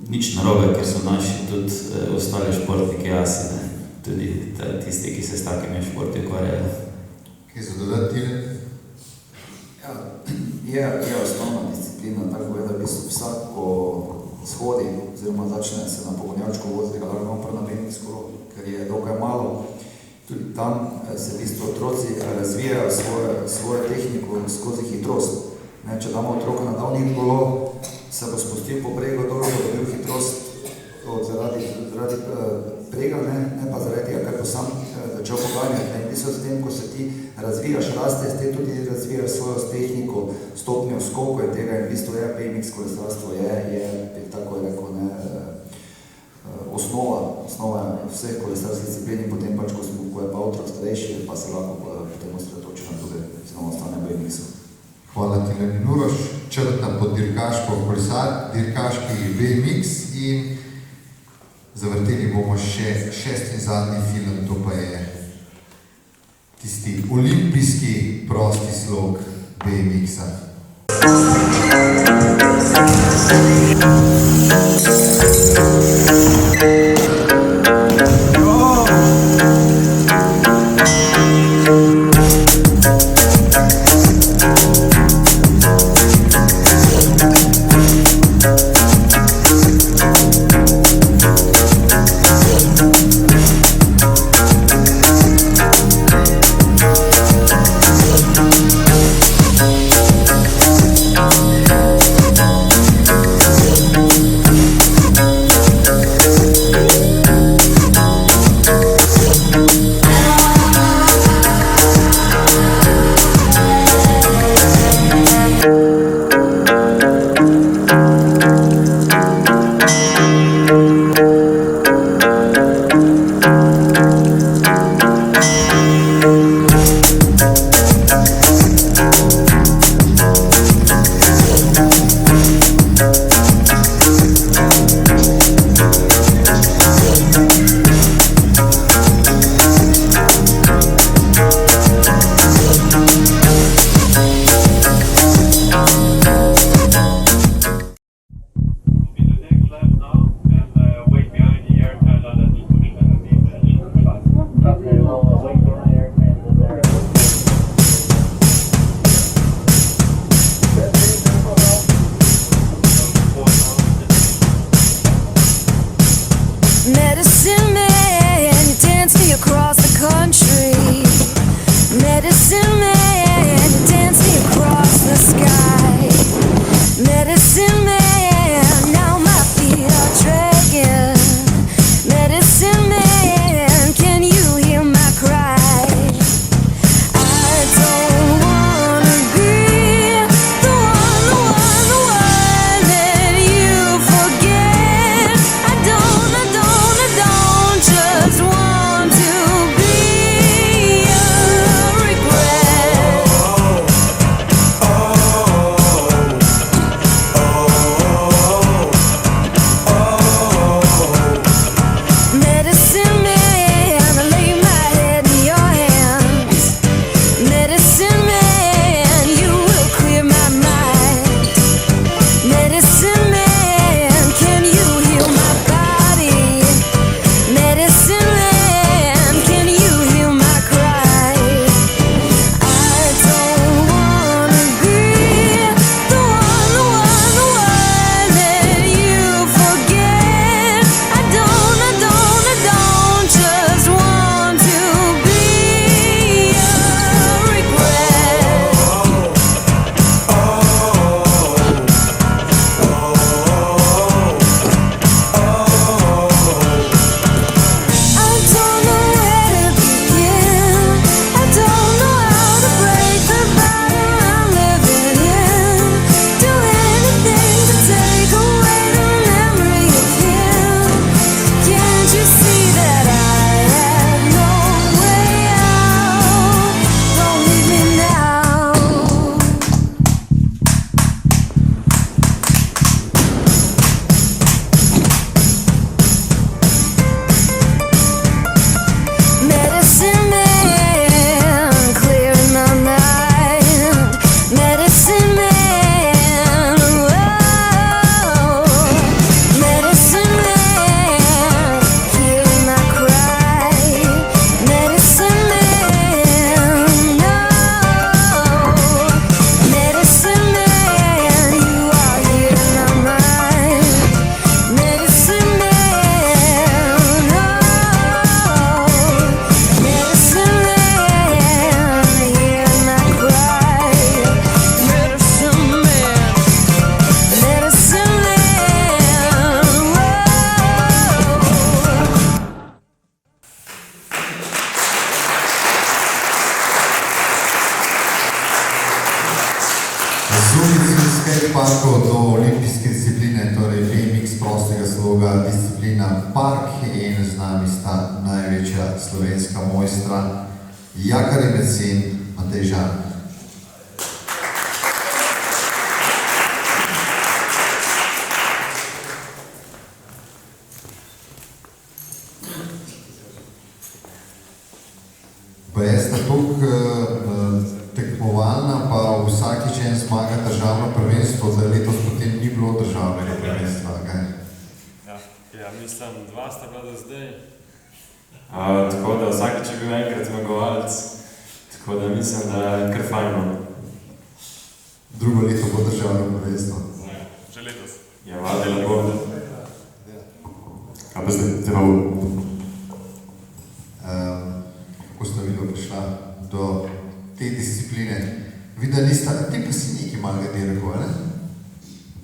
Speaker 13: Nič narobe, ker so naši tudi ostali športniki asi, tudi tisti, ki se s takimi športi ukvarjajo.
Speaker 1: Kaj za dodati?
Speaker 6: Je osnovna disciplina, tako je, da v bistvu vsak, ko shodi, oziroma začne se na pogonjačko voziti, ga lahko napredno BMX-ko, ker je dokaj malo. Tudi tam se v bistvu otroci razvijajo svojo tehniko skozi hitrost. Če damo otroka na davnih kolo, se bo spustil po bregu dol, bo dobil hitrost zaradi brega, ne pa zaradi tega, ker bo sam začel poganjati. In v bistvu s tem, ko se ti razvijaš, rasteš, te tudi razvijaš svojo tehniko, stopnjo skoku in tega in v bistvu BMX kolesarstvo je tako je rekel, osnova vseh kolesarskih disciplin in potem pač, ko je pa otrok starejši, pa se lahko potem osredotoči na druge, samo ostane BMX-u.
Speaker 1: Hvala ti, Lenin Uroš. Črta pod dirkaški BMX in zavrteli bomo še šesti in zadnji film, to pa je tisti olimpijski prosti slog BMX-a.
Speaker 7: Medicine man, you dance me across the country. Medicine man, you dance me across the sky. Medicine man, now my feet are dragging. Medicine man, can you hear my cry? I don't wanna be the one that you forget. I don't
Speaker 1: disciplina park in z nami sta največja slovenska mojstra Jaka Rebec in Matej Žan. Pa sta toliko tekmovalna, pa vsakič en zmaga državno prvenstvo, da letos potem ni bilo državnega prvenstva, kaj?
Speaker 8: Ja, mislim, 2 sta bila do zdaj.
Speaker 9: Tako da vsakič je bil enkrat zmagovalec, tako da mislim, da je kar fajno.
Speaker 1: Drugo leto bo državno prvenstvo.
Speaker 8: Že letos.
Speaker 9: Ja, vadila bo. A pa zdaj, te pa bo.
Speaker 1: Kako sta videla prišla do te discipline? Videla nista, ti pa si nekaj malega dirkov, ne?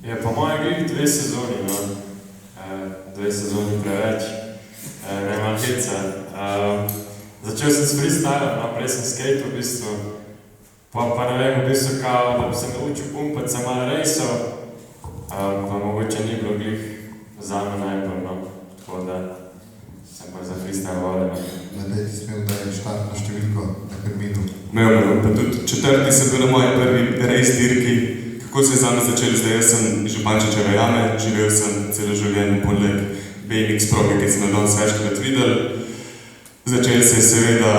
Speaker 9: Ja, po mojem gledi 2 sezoni, no. 2 sezoni preveč. Ne imam heca. Začel sem s freestylom, no, prej sem skate v bistvu. Pa ne vem, v bistvu kao, da bi se naučil pumpati, sem malo rejsal. Pa mogoče ni bilo glih zame najbolj, no. Tako da sem pa za freestyle vodil.
Speaker 1: Glede, ti smel, da je štartno številko na Krminu.
Speaker 10: Imel, pa tudi 4. sem bil na moji prvi rejs dirki. Kako se je zame začeli zdaj? Jaz sem Župančičeve jame, živel sem celo življenje poleg BMX proge, ki sem na danes večkrat videl. Začeli se je seveda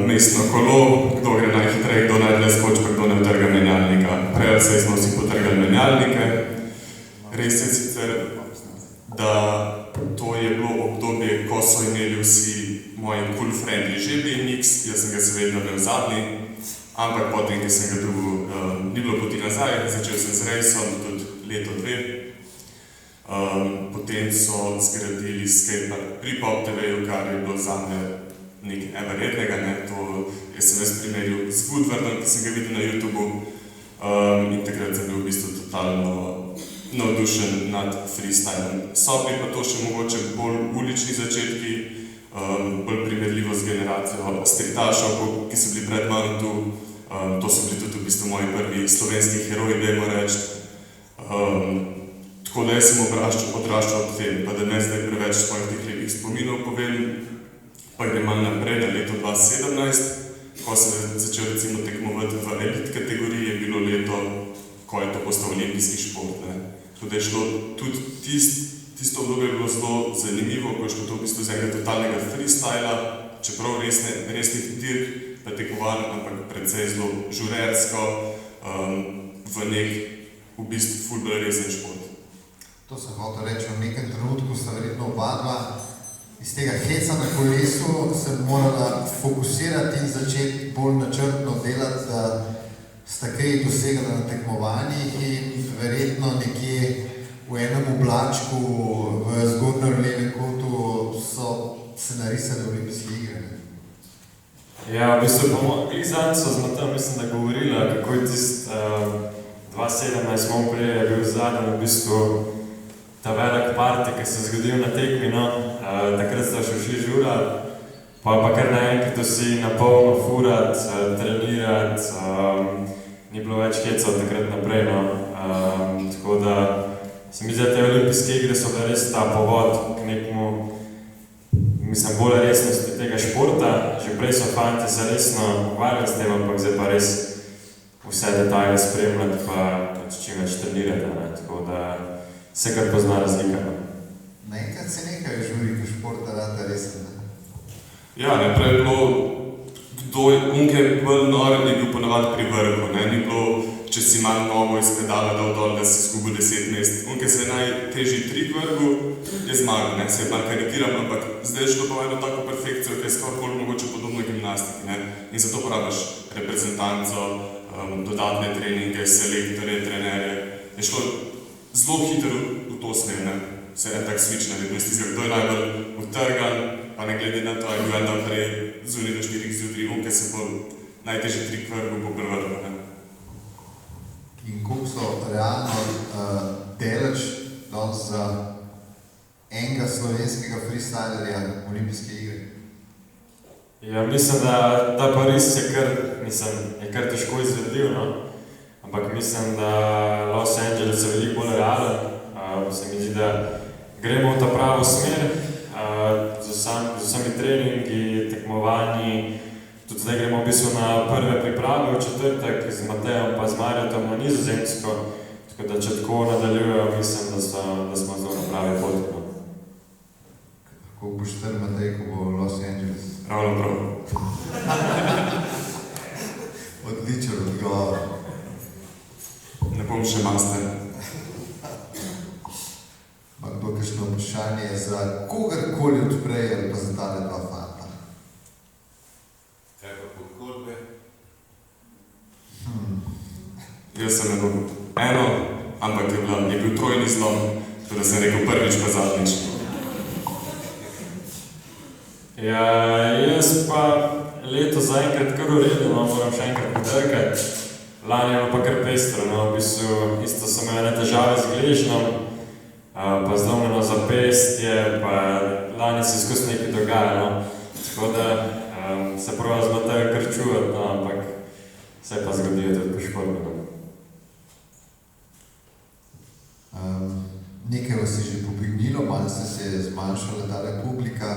Speaker 10: mestno kolo, kdo gre najhitreje, kdo najdlje skočka, kdo ne vtrga menjalnika. Prej se smo si potrgali menjalnike. Res je sicer, da to je bilo obdobje, ko so imeli vsi moji cool friendly že BMX, jaz sem ga seveda imel zadnji, ampak potem, ki sem ga dobil, ni bilo poti nazaj, začel sem z rejsom, tudi leto 2. Potem so zgradili skatepark pri Pop TV-ju, kar je bilo zame nekaj neverjetnega, ne. To jaz sem primerjal z Woodwardom, ki sem ga videl na YouTubeu, in takrat sem bil v bistvu totalno navdušen nad freestylom. So bili pa to še mogoče bolj ulični začetki, bolj primerljivo z generacijo streetašov, ki so bili pred mano tu. To so bili tudi v bistvu moji prvi slovenski heroji, dajmo reči. Tako da jaz sem odraščal od tem, pa da ne zdaj preveč svojih teh lepih spominov povem, pa grem malo naprej na leto 2017, ko sem začel recimo tekmovati v elit kategoriji, je bilo leto, ko je to postal olimpijski šport, ne. Tako da je šlo tudi tisto obdobje je bilo zelo zanimivo, ko je šlo to v bistvu z enega totalnega freestyla, čeprav resnih dirk, pa tekmoval, ampak precej zelo žurersko, v nek v bistvu ful bolj resen šport.
Speaker 1: To sem hotel reči, v nekem trenutku sta verjetno oba iz tega heca na kolesu se morala fokusirati in začeti bolj načrtno delati, da sta kaj dosegala na tekmovanjih in verjetno nekje v enem oblačku v zgodnjem levem kotu so se narisali olimpijske igre.
Speaker 9: Ja, v bistvu zadnji so z Matem, mislim, da govorila, kako je tist 2017 moj prej je bil zadnji v bistvu ta velik party, ki se je zgodil na tekmi, no. Takrat sta še vsi žurali, pa kar naenkrat vsi na polno furat, trenirat, ni bilo več heca od takrat naprej, no. Tako da se mi zdi, te olimpijske igre so bile res ta povod k nekemu, mislim, bolj resnosti tega športa. Že prej so fanti se resno ukvarjali s tem, ampak zdaj pa res vse detajle spremljati pa čim več trenirati, ne. Tako da se kar pozna razlika.
Speaker 1: Naenkrat se nekaj žuri, ko športa rada resen, ne?
Speaker 10: Ja, ne, prej je bilo, kdo je unke bolj nor, je bil ponavad pri vrhu, ne, ni bilo, če si manj nogo iz pedala dal dol, da si izgubil 10 mest. Unke se je najtežji trik vrhu, je zmagal, ne, se je malo karikiral, ampak zdaj je šlo pa eno tako perfekcijo, ki je skoraj bolj mogoče podobno gimnastiki, ne, in zato porabiš reprezentanco, dodatne treninge, selektorje, trenerje. Je šlo zelo hitro v to smer, ne, se je tak switch naredil, kdo je najbolj utrgan, pa ne glede na to, je bil en dan prej zunaj do 4 zjutraj, unke se bo najtežji trik vrhu po prvrhu, ne.
Speaker 1: In koliko so realno delež danes za enega slovenskega freestylerja olimpijske igre?
Speaker 9: Ja, mislim, da ta Pariz je kar težko izvedljiv, no. Ampak mislim, da Los Angeles je veliko bolj realen. Se mi zdi, da gremo v ta pravo smer, z vsemi treningi, tekmovanji. Tudi zdaj gremo v bistvu na prve priprave v četrtek z Matejem pa z Marjatom na Nizozemsko, tako da če tako nadaljujejo, mislim, da smo zelo na pravi poti.
Speaker 1: Kako boš ter Matej, ko bo Los Angeles?
Speaker 10: Ravno prav.
Speaker 1: Odličen odgovor.
Speaker 10: Ne bom še master.
Speaker 1: Ma kdo kakšno vprašanje za kogarkoli od prej ali pa za tale dva fanta?
Speaker 16: Kaj pa pogodbe?
Speaker 10: Jaz sem eno, ampak je bil trojni zlom, tako da sem rekel prvič pa zadnjič.
Speaker 9: Ja, jaz pa leto zaenkrat kar uredil, moram še enkrat potrkati. Lani je bilo pa kar pestro, v bistvu isto sem imel težave z gležnom, pa zlomljeno zapestje, pa lani se skozi nekaj dogajalo. Tako da se prav z Matejem kar čuvati, ampak se pa zgodijo tudi poškodbe.
Speaker 1: Nekaj vas je že pobegnilo, malo se je zmanjšala tale publika.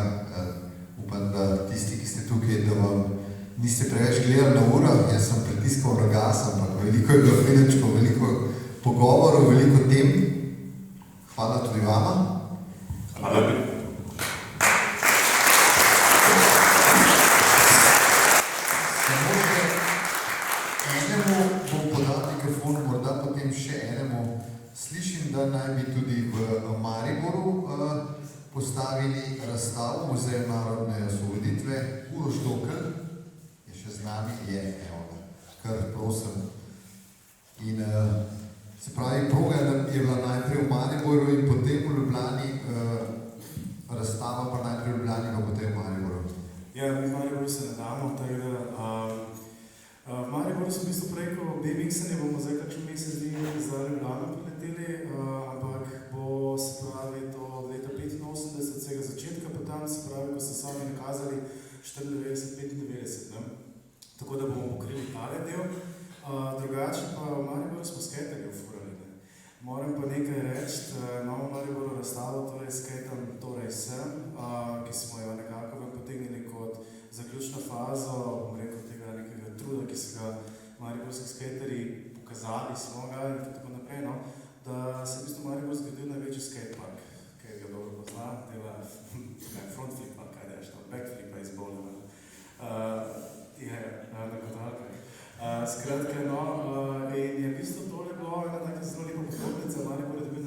Speaker 1: Upam, da tisti, ki ste tukaj, da vam niste preveč gledali na uro. Jaz sem pritiskal na gas, ampak veliko je bilo filmčkov, veliko pogovorov, veliko tem. Hvala tudi vama.
Speaker 10: Hvala bi.
Speaker 1: Samo še enemu bom podal mikrofon, morda potem še enemu. Slišim, da naj bi tudi v Mariboru postavili razstavo Muzeja narodne osvoboditve. Uroš Dokl je še z nami, evo ga, kar prosim. In se pravi, proga je bila najprej v Mariboru in potem v Ljubljani, razstava pa najprej v Ljubljani, pa potem v Mariboru.
Speaker 11: Ja, mi v Mariboru se ne damo, tako da v Mariboru sem v bistvu preko BMX-anje, bomo zdaj kakšen mesec dni za Ljubljano prileteli, ampak bo se pravi do leta 85, vsega začetka pa tam, se pravi, ko ste sami nakazali 94-95, ne? Tako da bomo pokrili tale del. Drugače pa v Mariboru smo skaterje ufurali, ne? Moram pa nekaj reči, imamo v Mariboru razstavo, torej skatam torej sem, ki smo jo nekako potegnili kot zaključno fazo, bom rekel, tega nekega truda, ki so ga mariborski skaterji pokazali, smo ga in tako naprej, no, da se v bistvu Maribor zgradil največji skatepark, ki ga dobro pozna, dela front flipa, kaj deš, back flipa iz Bolneva, na kotalkah. Skratka, no, in je v bistvu tole bilo ena taka zelo lepa popotnica, Maribor je dobil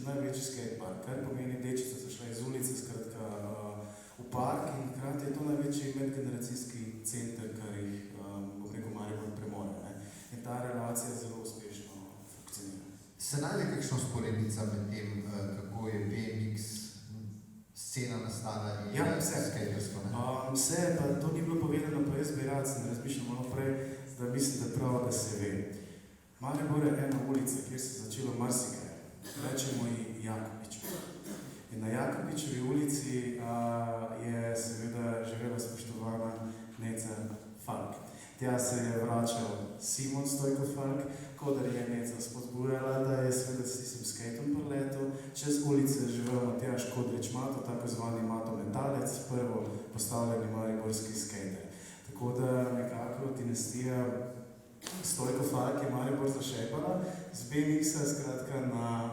Speaker 11: največji skatepark, kar pomeni, dečice so šle iz ulice, skratka, v park in hkrati je to največji medgeneracijski center, kar jih, bom rekel, Maribor premore, ne. In ta relacija zelo uspešno funkcionira.
Speaker 1: Se najde kakšna vzporednica med tem, kako je BMX scena nastala in skatersko, ne?
Speaker 11: Vse, pa to ni bilo povedano, pa jaz bi rad, sem razmišljal malo prej, da mislim, da prav, da se ve. Maribor je ena ulica, kjer se začelo marsikaj, rečemo ji Jakobičeva. In na Jakobičevi ulici je seveda živela spoštovana Neca Falk. Tja se je vračal Simon Stojko Falk, kodar je Neca spodbujala, da je seveda s tistim skatom preletel. Čez ulice je živel Matjaž Kodrič Mato, tako zvani Mato Metalec, prvo postavljeni mariborski skater. Tako da nekako dinastija Stojko Falk je Maribor zašepala, z BMX-a skratka na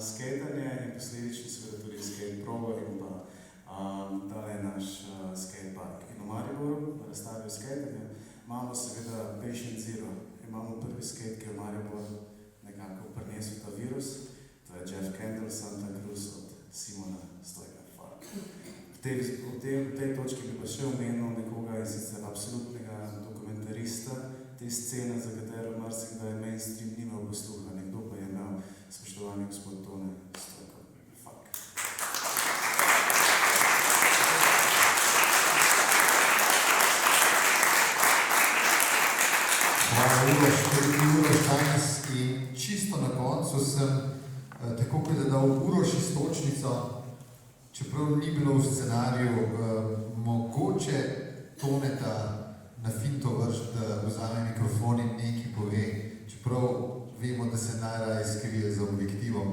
Speaker 11: skatanje in posledično seveda tudi skate progo in pa tale naš skatepark. In v Mariboru, v razstavi skatanja, imamo seveda Patient Zero. Imamo prvi skate, ki je v Mariboru nekako prinesel ta virus, to je Jeff Kendall, Santa Cruz od Simona Stojka Falk. V tej točki bi pa še omenil nekoga in sicer absolutnega dokumentarista te scene, za katero marsikdaj mainstream ni imel posluha, nekdo pa je imel, spoštovani gospod Tone Stojko Falk.
Speaker 1: Hvala, Uroš, tudi Uroš danes in čisto na koncu sem tako kot je dal Uroš istočnico, čeprav ni bilo v scenariju, mogoče Toneta na finto vrš, da vzame mikrofon in nekaj pove, čeprav vemo, da se najraje skrije za objektivom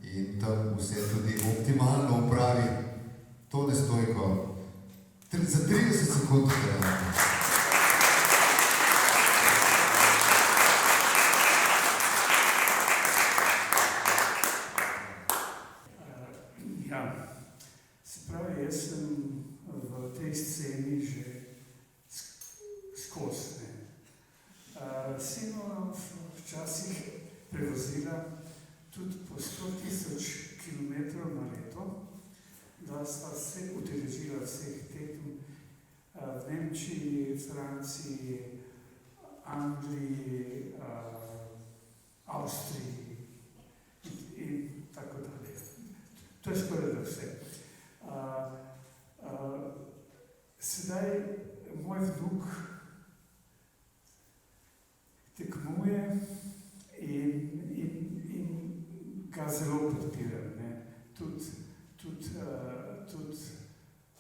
Speaker 1: in tam vse tudi optimalno upravi to nestojko. Za 30 sekund hkrati.
Speaker 14: Ja, se pravi, jaz sem v tej sceni že skozi. Sino včasih prevozila tudi po 100.000 kilometrov na leto, da sta se udeležila vseh tekem v Nemčiji, Franciji, Angliji, Avstriji in tako dalje. To je skoraj da vse. Sedaj moj vnuk tekmuje in ga zelo podpiram.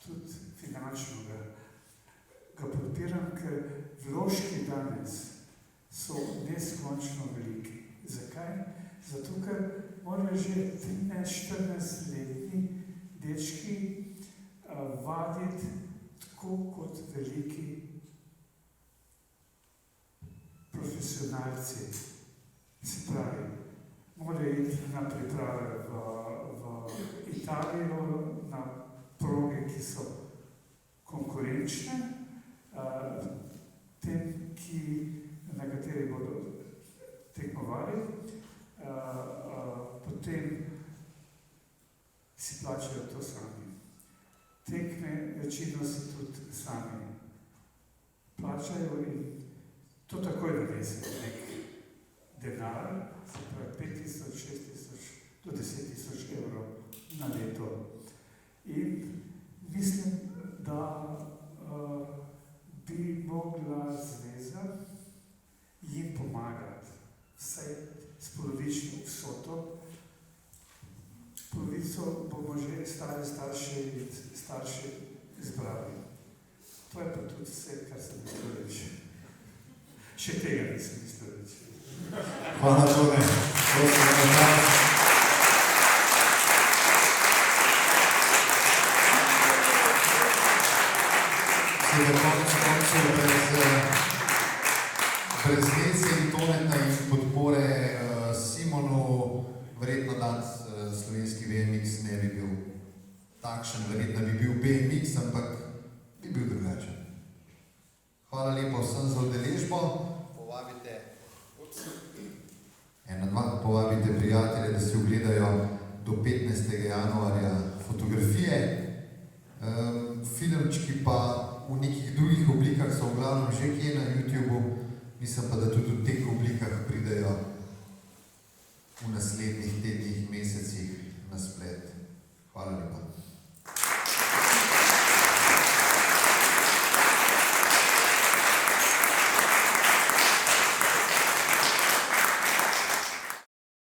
Speaker 14: Tudi finančno ga podpiram, ker vložki danes so neskončno veliki. Zakaj? Zato, ker morajo že 13-14-letni dečki vaditi tako kot veliki profesionalci. Se pravi, morajo iti na priprave v Italijo, na proge, ki so konkurenčne, tem, na kateri bodo tekmovali, potem si plačajo to sami. Tekme večino si tudi sami plačajo in to takoj donese nek denar, se pravi 5.000, 6.000 do 10.000 evrov na leto. In mislim, da bi mogla zveza jim pomagati vsaj s polovično vsoto. Polovico bomo že starši izbrali. To je pa tudi vse, kar sem mislil reči. Še tega nisem mislil reči.
Speaker 1: Hvala, Tone. Brez Nece in Toneta in podpore Simonu verjetno dan slovenski BMX ne bi bil takšen, verjetno bi bil BMX, ampak bi bil drugačen. Hvala lepa vsem za udeležbo. Povabite prijatelje, da si ogledajo do 15. januarja fotografije. Filmčki pa v nekih drugih oblikah so v glavnem že kje na YouTubeu, mislim pa, da tudi v teh oblikah pridejo v naslednjih tednih, mesecih na splet. Hvala lepa.